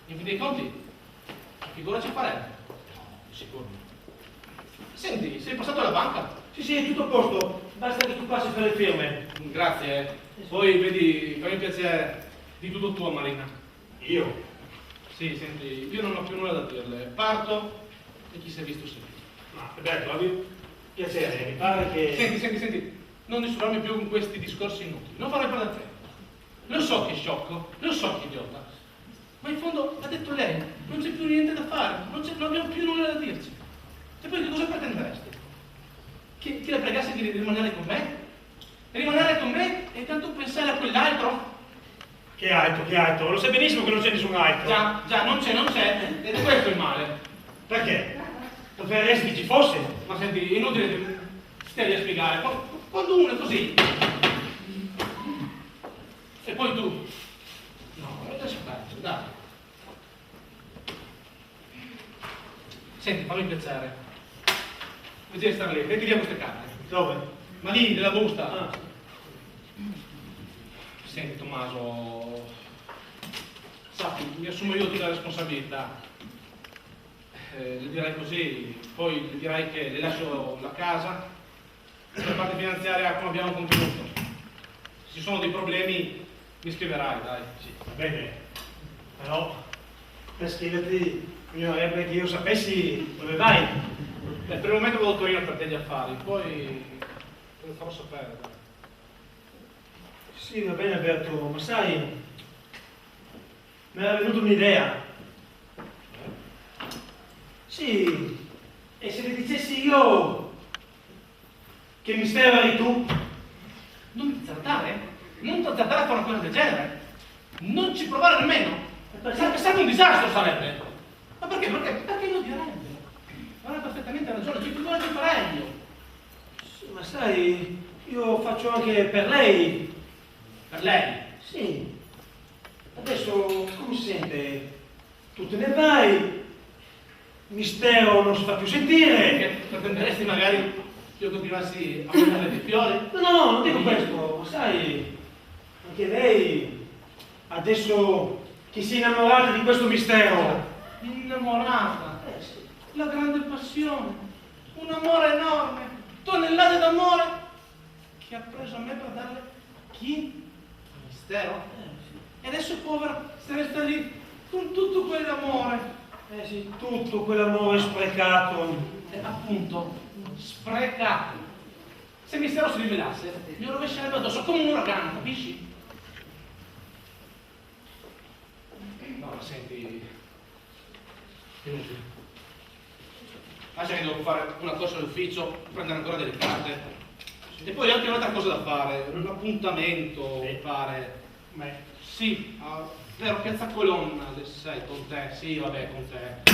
In fin dei conti, che figura ci farebbe? Sicuro. Senti, sei passato alla banca? Sì, è tutto a posto. Basta che tu passi per le firme. Grazie. Poi vedi, fammi piacere di tutto tuo, Marina. Io? Sì, senti, io non ho più nulla da dirle. Parto e chi si è visto si è visto. Ma Alberto, abbi piacere, mi pare che... Senti, non disturbarmi più con questi discorsi inutili. Non farmi perdere tempo. Lo so che è sciocco, lo so che è idiota, ma in fondo ha detto lei, non c'è più niente da fare, non abbiamo più nulla da dirci. E poi che cosa pretenderesti? Che le pregassi di rimanere con me? Rimanere con me e tanto pensare a quell'altro? Che altro? Lo sai benissimo che non c'è nessun altro. Già, non c'è, ed è questo il male. Perché? Preferiresti che ci fosse? Ma senti, è inutile che stai a spiegare. Quando uno è così... E poi tu... No, adesso dai. Senti, fammi piacere. Invece di stare lì, metti via queste carte. Dove? Ma lì, nella busta. Ah, Senti, Tommaso, sappi, mi assumo io tutta la responsabilità. Le direi così, poi le direi che le lascio la casa, la parte finanziaria come abbiamo convenuto. Se ci sono dei problemi mi scriverai, dai. sì, va bene. Però, per scriverti, bisognerebbe che io sapessi dove vai. Beh, per il momento vado a Torino per degli affari, poi te lo farò sapere. Dai. Sì, va bene Alberto, ma sai, mi era venuta un'idea. Sì, e se le dicessi io che mistero eri tu? Non ti azzardare? Non ti azzardare a fare una cosa del genere? Non ci provare nemmeno? Sarebbe un disastro, sarebbe! Ma perché? Perché lo direbbe? Avrai perfettamente ragione, che cosa ci farei io? Sì, ma sai, io faccio anche per lei. Per lei? Sì. Adesso come si sente? Tu te ne vai, mistero non si fa più sentire. Perché pretenderesti magari che io continuassi a mangiare dei fiori? No, non dico questo, ma sai, anche lei, adesso che si è innamorata di questo mistero. Innamorata, Sì. la grande passione, un amore enorme, tonnellate d'amore che ha preso a me per darle chi? Mistero? E adesso povera se ne sta lì con tutto quell'amore. Sì, tutto quell'amore sprecato. Appunto, sprecato. Se Mistero si rivelasse, gli rovescerebbe addosso come un uragano, capisci? No, ma senti, inutile. Lascia che devo fare una cosa all'ufficio, prendere ancora delle carte. E poi anche un'altra cosa da fare, un appuntamento, mi pare. Beh, Sì, vero, Piazza Colonna alle 6 con te, sì, vabbè, con te.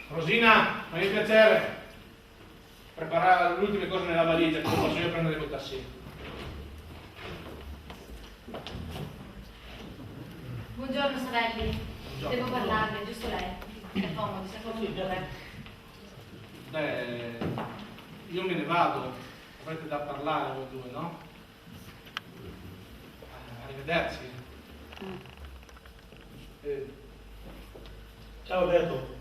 Rosina, fammi piacere. Preparare le ultime cose nella valigia, che posso io prendere col tassì. Buongiorno sorelli. Buongiorno. Devo parlarle, giusto lei? È comodo, si accomodi pure. Beh, io me ne vado, avrete da parlare voi due, no? Arrivederci. ciao Alberto.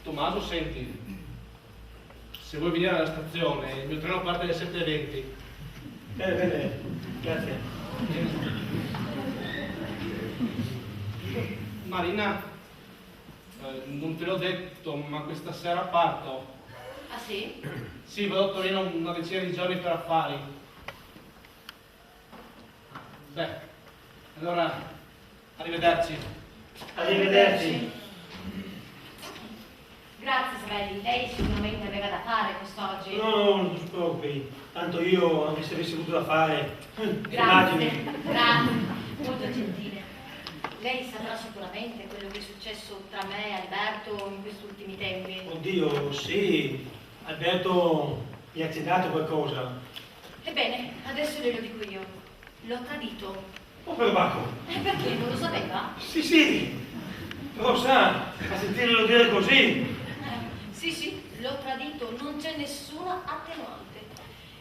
Tommaso, senti, se vuoi venire alla stazione, il mio treno parte alle 7:20. Bene, grazie. Marina, non te l'ho detto, ma questa sera parto. Ah sì? Sì, vado a Torino una decina di giorni per affari. Beh, allora, arrivederci. Arrivederci. Grazie sorelli, lei sicuramente aveva da fare quest'oggi. No, non ti preoccupi, tanto io, anche se avessi avuto da fare, Grazie, immagini. grazie, molto gentile. Lei saprà sicuramente quello che è successo tra me e Alberto in questi ultimi tempi. Oddio, sì, Alberto mi ha accennato qualcosa. Ebbene, adesso glielo dico io. L'ho tradito. Oh, per Bacco. Perché? Non lo sapeva? Sì, però sa, a sentirlo dire così. Sì, l'ho tradito, non c'è nessuna attenuante.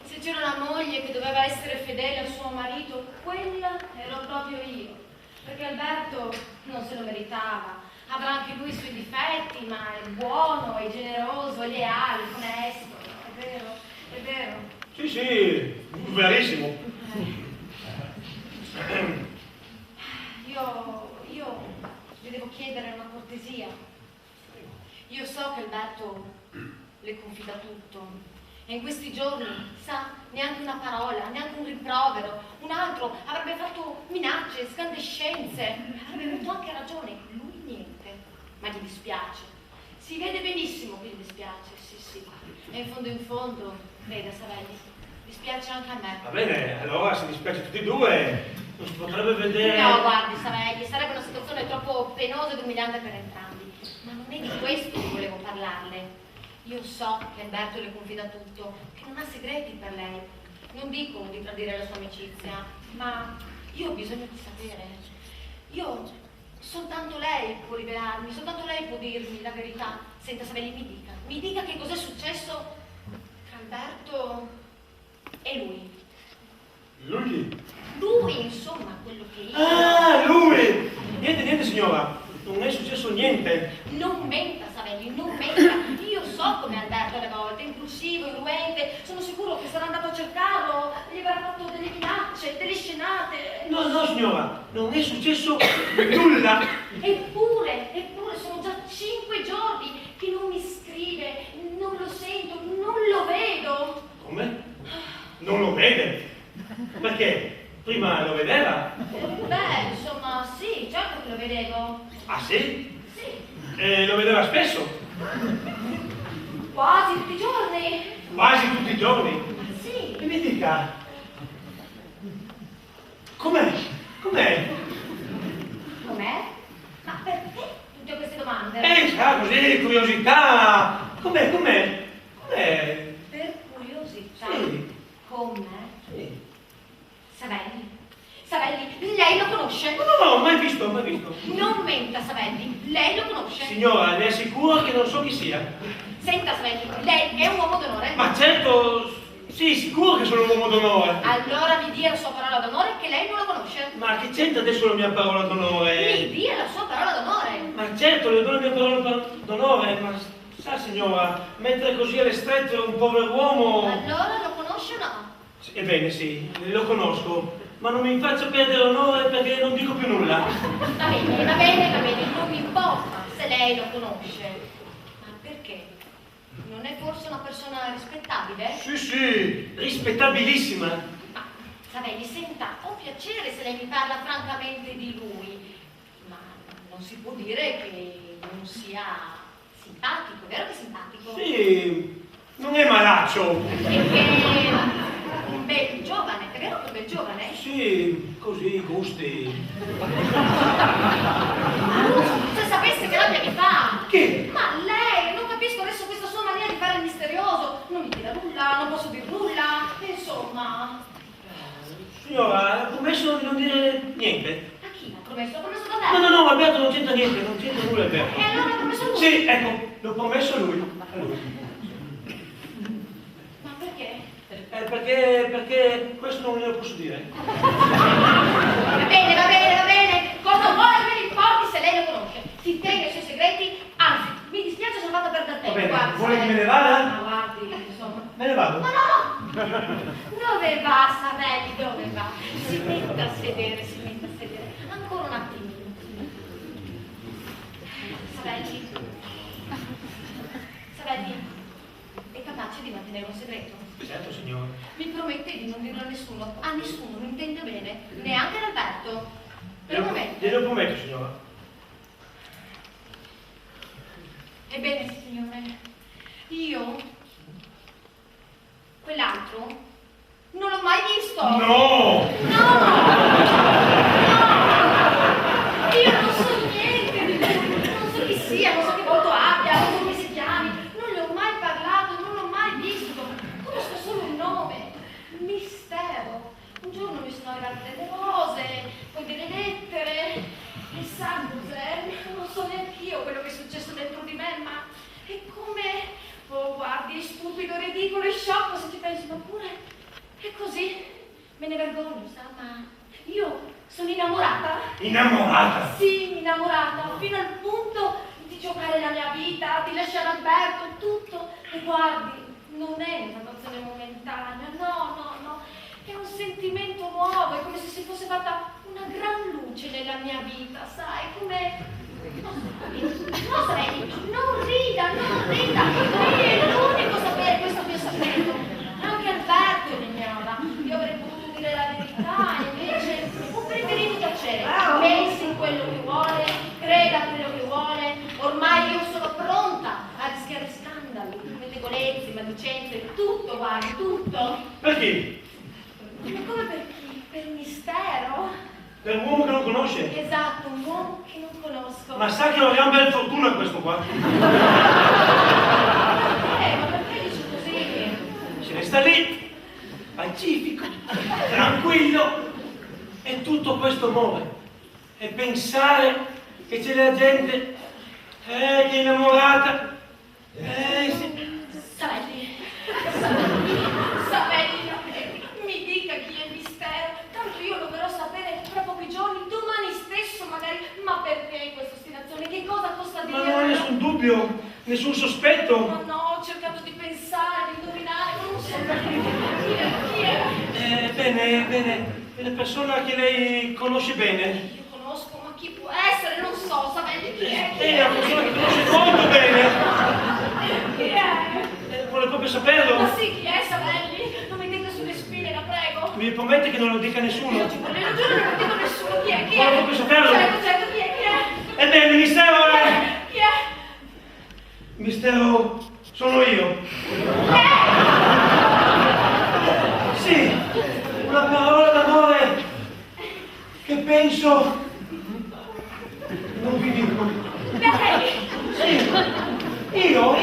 Se c'era una moglie che doveva essere fedele al suo marito, quella ero proprio io. Perché Alberto non se lo meritava. Avrà anche lui i suoi difetti, ma è buono, è generoso, è leale, onesto. È vero, è vero. Sì, verissimo. Io le devo chiedere una cortesia. Io so che Alberto le confida tutto. E in questi giorni, sa, neanche una parola, neanche un rimprovero. Un altro avrebbe fatto minacce, scandescenze. Avrebbe avuto anche ragione. Lui niente. Ma gli dispiace. Si vede benissimo che gli dispiace, sì. E in fondo, veda, Savelli, dispiace anche a me. Va bene, allora se dispiace tutti e due, non si potrebbe vedere... No, guardi, Savelli, sarebbe una situazione troppo penosa ed umiliante per entrambi. Ma non è di questo che volevo parlarle. Io so che Alberto le confida tutto, che non ha segreti per lei. Non dico di tradire la sua amicizia, ma io ho bisogno di sapere. Io Soltanto lei può rivelarmi, soltanto lei può dirmi la verità. Senta, Savelli, mi dica che cos'è successo tra Alberto e lui. Lui? Lui, insomma, quello che io... Ah, lui! Niente, signora. Non è successo niente. Non menta, Savelli, non menta. Io so come Alberto alle volte, impulsivo, irruente. Sono sicuro che sarà andato a cercarlo, gli avrà fatto delle minacce, delle scenate. No, signora, non è successo nulla. Eppure, sono già 5 giorni che non mi scrive, non lo sento, non lo vedo. Come? Non lo vede? Perché? Prima lo vedeva? Beh, insomma, sì, certo che lo vedevo. Ah, sì? Sì, Lo vedeva spesso? quasi tutti i giorni. Quasi tutti i giorni? Sì. E mi dica, com'è? Com'è? Ma perché tutte queste domande? Sa, così, curiosità. Com'è? Per curiosità. Sì. Com'è? Sì. Savelli, lei lo conosce? No, mai visto. Non menta, Savelli, lei lo conosce? Signora, le assicuro che non so chi sia. Senta, Savelli, lei è un uomo d'onore? Ma certo, sì, sicuro che sono un uomo d'onore. Allora mi dia la sua parola d'onore che lei non lo conosce. Ma che c'entra adesso la mia parola d'onore? Mi dia la sua parola d'onore. Ma certo, le do la mia parola d'onore, ma sa signora, mentre così alle strette un povero uomo... Allora lo conosce o no? Ebbene sì, lo conosco, ma non mi faccio perdere l'onore perché non dico più nulla. Va bene, non mi importa se lei lo conosce. Ma perché? Non è forse una persona rispettabile? Sì, rispettabilissima. Ma, Savelli, senta, ho piacere se lei mi parla francamente di lui, ma non si può dire che non sia simpatico, vero che è simpatico? Sì, non è malaccio. E che è un bel giovane, è vero che è un bel giovane? Sì, così, gusti. Se sapesse che rabbia mi fa! Che? Ma lei, non capisco adesso questa sua mania di fare il misterioso, non mi chiede nulla, non posso dire nulla, insomma... Signora, ha promesso di non dire niente. A chi l'ha promesso? L'ha promesso da te? No, Alberto non c'entra niente, non c'entra nulla, Alberto. E allora l'ha promesso lui? Sì, ecco, l'ho promesso a lui. Ma perché? Perché questo non glielo posso dire. Va bene, cosa vuole che mi importi se lei lo conosce? Si tenga i suoi segreti, anzi, mi dispiace se ho fatto perdere tempo. Va bene, guardi, vuole che me ne Ma vada? guardi, insomma... Me ne vado. No! Dove va, Savelli, dove va? Si metta a sedere. Ancora un attimino. Savelli, è capace di mantenere un segreto? Certo, signore. Mi promette di non dirlo a nessuno, mi intende bene? Neanche ad Alberto? Promette? Glielo prometto, signora. Ebbene, signore, io, quell'altro, non l'ho mai visto. No! Io non so niente di lui, non so chi sia, non so che volto abbia, non so come si chiami, non le ho mai parlato, non l'ho mai visto, conosco solo il nome, mistero. Un giorno mi sono arrivate delle rose, poi delle lettere, e sa cos'è? Non so neanche io quello che è successo dentro di me, ma è come... Oh, guardi, è stupido, ridicolo, è sciocco se ci pensi, ma pure è così. Me ne vergogno, sa, ma io sono innamorata. Innamorata? Sì, innamorata, fino al punto di giocare la mia vita, di lasciare Alberto, tutto. E guardi, non è un'emozione momentanea, no. È un sentimento nuovo, è come se si fosse fatta una gran luce nella mia vita, sai, come... No, Savelli, non rida, lei è l'unico a sapere questo mio segreto. Anche Alberto lo ignora. Io avrei potuto dire la verità, invece ho preferito tacere. Pensi in quello che vuole, creda quello che vuole. Ormai io sono pronta a rischiare scandali, pettegolezzi, maldicenze, tutto, guardi, tutto. Perché? Ma come per chi? Per mistero? Per un uomo che non conosce? Esatto, un uomo che non conosco. Ma sa che ho gran bella fortuna questo qua. Ma perché dici così? Se ne sta lì, pacifico, tranquillo, e tutto questo muore. E pensare che c'è la gente che è innamorata. Sì. Savelli, mi dica chi è il mistero, tanto io lo verrò a sapere tra pochi giorni, domani stesso magari, ma perché questa ostinazione? Che cosa costa Ma dire? non ho nessun dubbio, nessun sospetto. Ma no, ho cercato di pensare, di indovinare, ma non so chi è. Bene, è una persona che lei conosce bene. Io conosco, ma chi può essere? Non so, Savelli, chi è? È una persona che conosce molto bene. Chi è? Vuole proprio saperlo? Ma sì, chi è, Savelli? Non mi dite sulle spine, la prego. Mi promette che non lo dica nessuno? Io ci voglio, lo giuro, non lo dico a nessuno. Chi è? Chi è? Vuole proprio saperlo? Certo, chi è? Ebbene, il mistero è... Chi è? Il mistero sono io. Sì, una parola d'amore che penso non vi dico. Lei? Sì, io?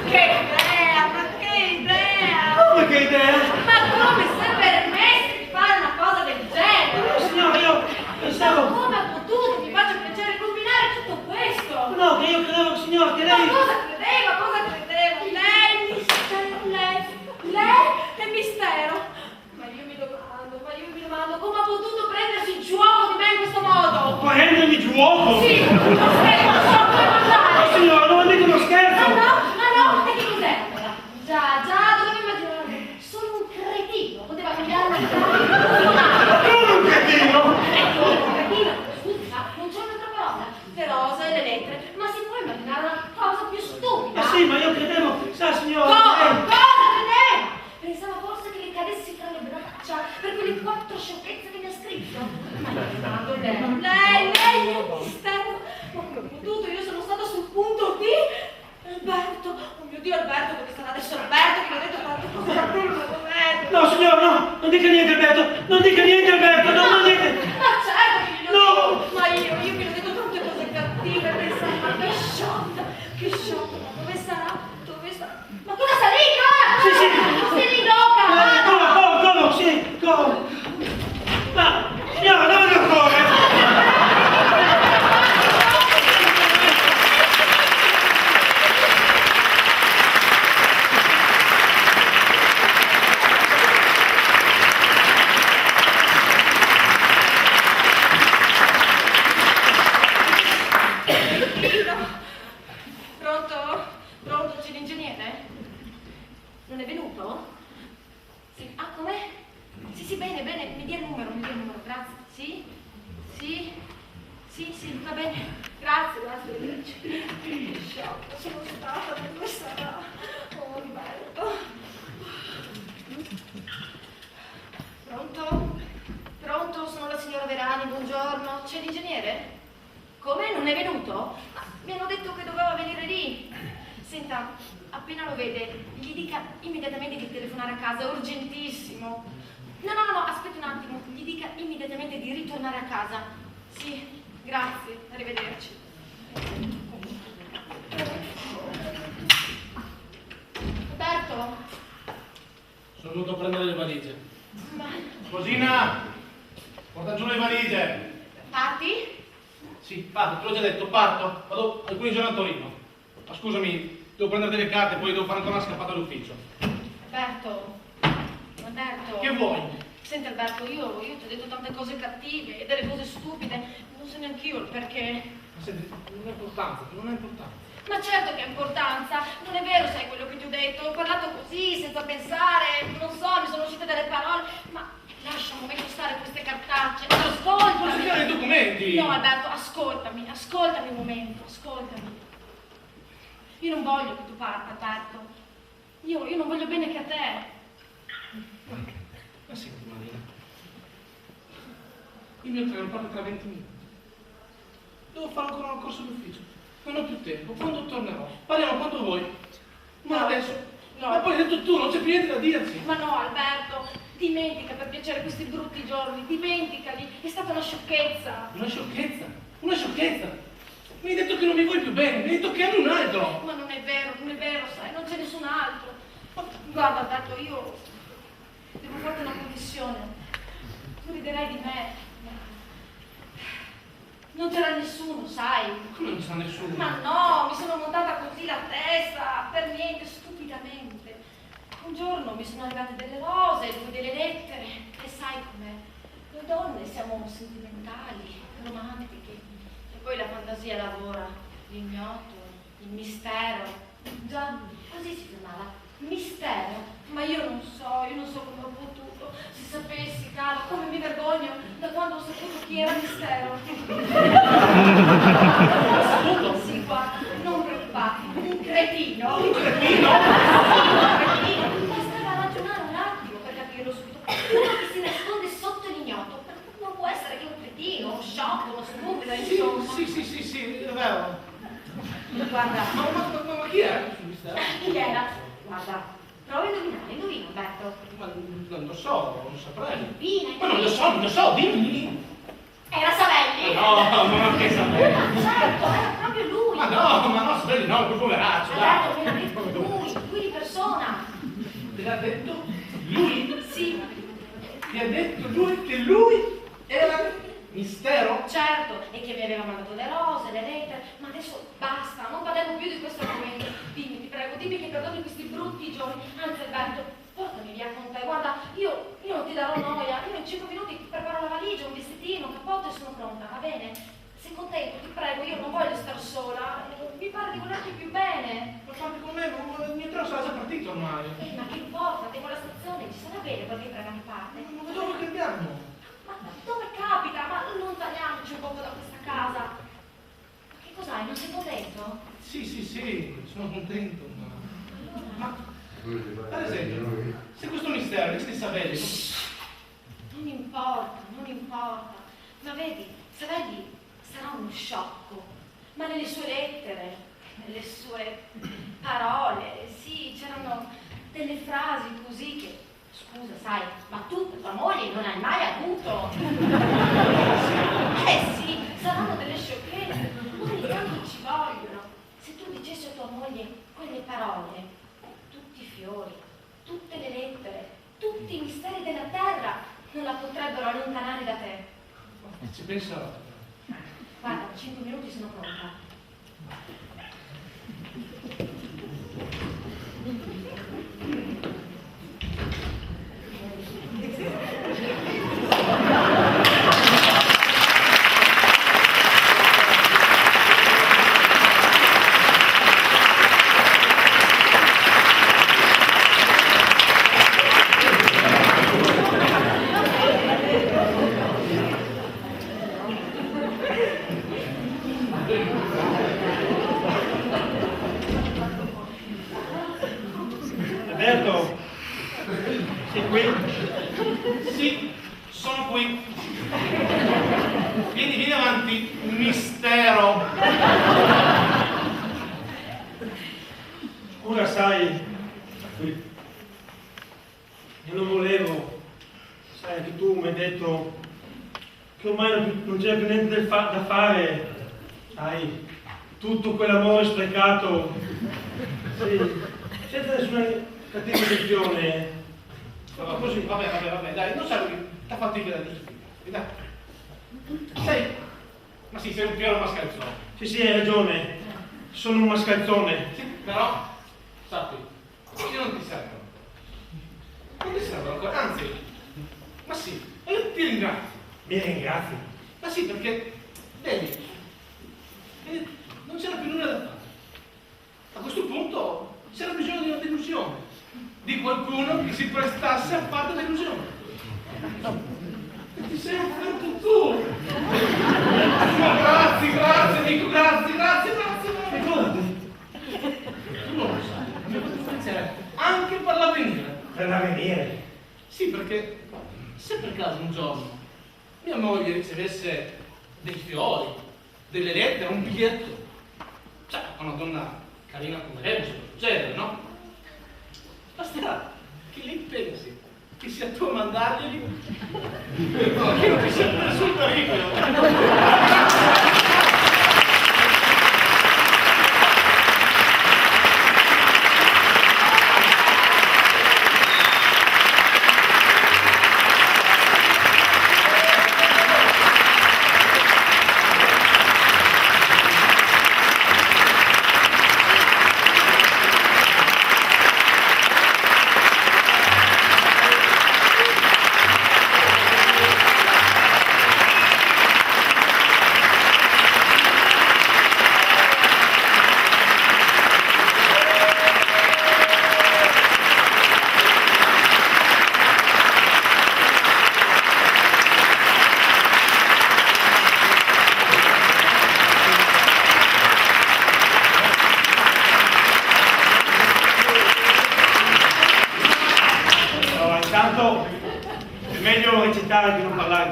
Che idea, ma che idea! Come che idea? Ma come si è permesso di fare una cosa del genere? Signora, io Ma pensavo... come ha potuto, mi faccio piacere, combinare tutto questo? No, che io credevo, signora, che Ma lei... cosa credevo? Lei, lei è mistero. Ma io mi domando, come ha potuto prendersi gioco di me in questo modo? Prendermi giuoco? Sì, non so come parlare. Signora, non dico uno scherzo! No, e che cos'è? Già, dovevo immaginare. Solo un cretino poteva cambiare una chiave. Come un cretino? Un cretino, scusa, non c'è un'altra parola. Le rose e le lettere, ma si può immaginare una cosa più stupida? Sì, ma io credevo, sa signora... Cosa credeva? Pensava forse che le cadessi tra le braccia per quelle 4 sciocchezze che mi ha scritto. Ma io lei è un mistero. Ma come ho potuto? Io sono stata sul punto di... Alberto, oh mio Dio Alberto, dove sarà adesso Alberto che mi ha detto tante cose da te, No, signora, no, non dica niente Alberto, non dica niente Alberto, non dite... Ma certo che glielo No! dico, ma io mi ho detto tante cose cattive, pensavo, ma che sciocca, ma dove sarà? Ma cosa sta lì, cara? Sì. Non si ridoca, vada! Corro, ma, signora, dove devo correre? Pronto, c'è l'ingegnere? Non è venuto? Sì. Ah, com'è? Sì, bene, mi dia il numero, grazie. Sì, va bene. Grazie, arrivederci. Che sciocca sono stata, dove sarà? Oh, Alberto. Pronto, sono la signora Verani, buongiorno. C'è l'ingegnere? Come? Non è venuto? Ah, mi hanno detto che doveva venire lì. Senta, appena lo vede, gli dica immediatamente di telefonare a casa, è urgentissimo. No, aspetti un attimo, gli dica immediatamente di ritornare a casa. Sì, grazie, arrivederci. Roberto? Sono venuto a prendere le valigie. Ma... Cosina, porta giù le valigie. Parti? Sì, parto, te l'ho già detto, parto. Vado alcuni giorni a Torino. Ma scusami, devo prendere delle carte, poi devo fare ancora una scappata all'ufficio. Alberto? Che vuoi? Senti Alberto, io ti ho detto tante cose cattive e delle cose stupide, non so neanche io il perché. Ma senti, non ha importanza, non ha importanza. Ma certo che ha importanza, non è vero sai quello che ti ho detto, ho parlato così, senza pensare, non so, mi sono uscite delle parole, ma lascia un momento stare queste cartacce, ascoltami. Consegnare i documenti! No Alberto, ascoltami un momento, ascoltami. Io non voglio che tu parta, Alberto. Io non voglio bene che a te. Ma senti Marina, il mio treno parte tra 20 minuti. Devo fare ancora un corso d'ufficio. Non ho più tempo, quando tornerò? Parliamo quando vuoi. Ma No, adesso? no. Ma poi hai detto tu, non c'è più niente da dirci. Ma no Alberto, dimentica per piacere questi brutti giorni, dimenticali, è stata una sciocchezza. Una sciocchezza, una sciocchezza. Mi hai detto che non mi vuoi più bene, mi hai detto che hanno un altro. Ma non è vero, sai, non c'è nessun altro. Ma guarda Alberto, io devo farti una confessione. Tu riderai di me. Non c'era nessuno, sai? Come non sa nessuno? Ma no, mi sono montata così la testa, per niente, stupidamente. Un giorno mi sono arrivate delle rose, poi delle lettere, e sai com'è? Noi donne siamo sentimentali, romantiche, e poi la fantasia lavora, l'ignoto, il mistero. Già, così si chiamava, mistero. Ma io non so come ho potuto. Se sapessi, caro, come mi vergogno da quando ho saputo chi era mistero. Sì, guarda, non preoccuparti, un cretino. Un cretino? Un cretino. Bastava ragionare un attimo per capirlo subito. Uno che si nasconde sotto l'ignoto. Non può essere che un cretino, uno sciocco, uno stupido, insomma. Sì, è vero. Guarda. Ma chi era questo mistero? Chi era? Guarda, prova a indovinare, indovina, Umberto. Ma non lo so, non saprei. Indovina, Ma non lo so, dimmi. Era Savelli. No, ma che sapevi? Ma certo, era proprio lui. Ma no, Savelli no, quel poveraccio, Alberto, me l'ha dai. detto lui di persona. Te l'ha detto lui? Sì, Ti ha detto lui che lui era mistero? certo, e che mi aveva mandato le rose, le lettere, ma adesso basta, non parliamo più di questo argomento. Dimmi, ti prego, dimmi che perdoni questi brutti giorni. Anzi, Alberto, portami via con te. Guarda, io non ti darò noia. Io in 5 minuti ti preparo la valigia, un vestitino, un cappotto e sono pronta, va bene? Sei contento, ti prego, io non voglio star sola. Mi pare di volerti più bene. Ma quanti con me, il mio treno sarà già partito ormai. Ma che importa, tengo la stazione, ci sarà bene qualche treno che parte. Ma dove che andiamo? Ma dove capita? Ma non tagliamoci un poco da questa casa. Ma che cos'hai? Non sei contento? Sì, sono contento, ma per esempio, se questo mistero, questi Savelli, Non importa. Ma vedi, Savelli sarà uno sciocco, ma nelle sue lettere, nelle sue parole, sì, c'erano delle frasi così che, scusa, sai, ma tu tua moglie non hai mai avuto. Sì, saranno delle sciocchezze, ogni tanto ci vogliono. Se tu dicessi a tua moglie quelle parole, tutti i fiori, tutte le lettere, tutti i misteri della terra non la potrebbero allontanare da te. ci penserò. Guarda, 5 minuti sono pronta. Alberto, sei qui? Sì, sono qui. Vieni avanti, mistero. Ora sai, io non volevo, sai, anche tu mi hai detto che ormai non c'era più niente da fare, sai, tutto quell'amore sprecato, sì, senza nessuna cattiva intenzione. Vabbè, così, vabbè, dai, non serve da fatica da giustificare, dai. Sei un pieno mascalzone. Sì, hai ragione, sono un mascalzone. Sì, però, sappi, io non ti servo. Non ti servo ancora, anzi, ma sì, io ti ringrazio. Mi ringrazi. Ma sì, perché, vedi, non c'era più nulla da fare. A questo punto c'era bisogno di una delusione, di qualcuno che si prestasse a fare delusione. E ti sei offerto tu. Ma grazie, dico grazie. Ricordati, Tu non lo sai, mi ho fatto pensare anche per l'avvenire. per l'avvenire. Sì, perché se per caso un giorno mia moglie ricevesse dei fiori, delle lettere, un biglietto, cioè una donna carina come lei, non si può succedere, no? Basterà che lei pensi che sia tu a mandarglieli, che non ti sia nessun pericolo.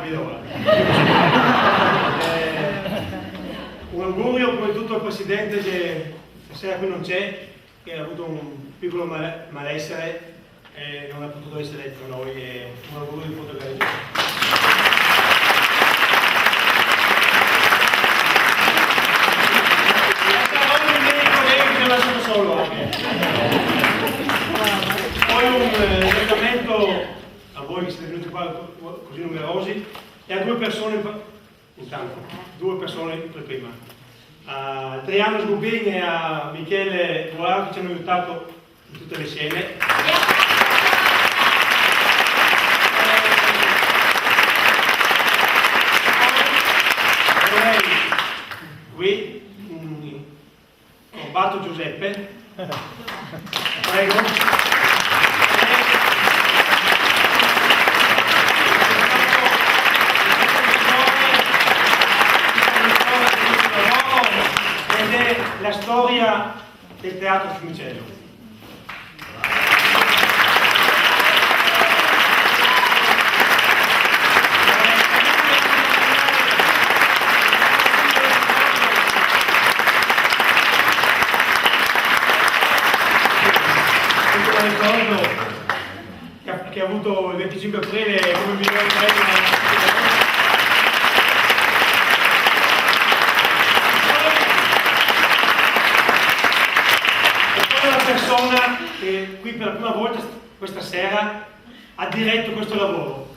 Midora. Un augurio prima di tutto al Presidente che stasera qui non c'è, che ha avuto un piccolo malessere e non ha potuto essere tra noi, e un augurio di fotografia. Solo anche. Poi un ringraziamento a voi che siete venuti qua così numerosi e a due persone, intanto, due persone per prima, a Adriano Sgubin e a Michele Boar che ci hanno aiutato in tutte le scene. Vorrei qui Corbato Giuseppe, prego. Ed è la storia del teatro Fiumicello. Ricordo che ha avuto il 25 aprile come migliore premio. E poi una persona che qui per la prima volta questa sera ha diretto questo lavoro.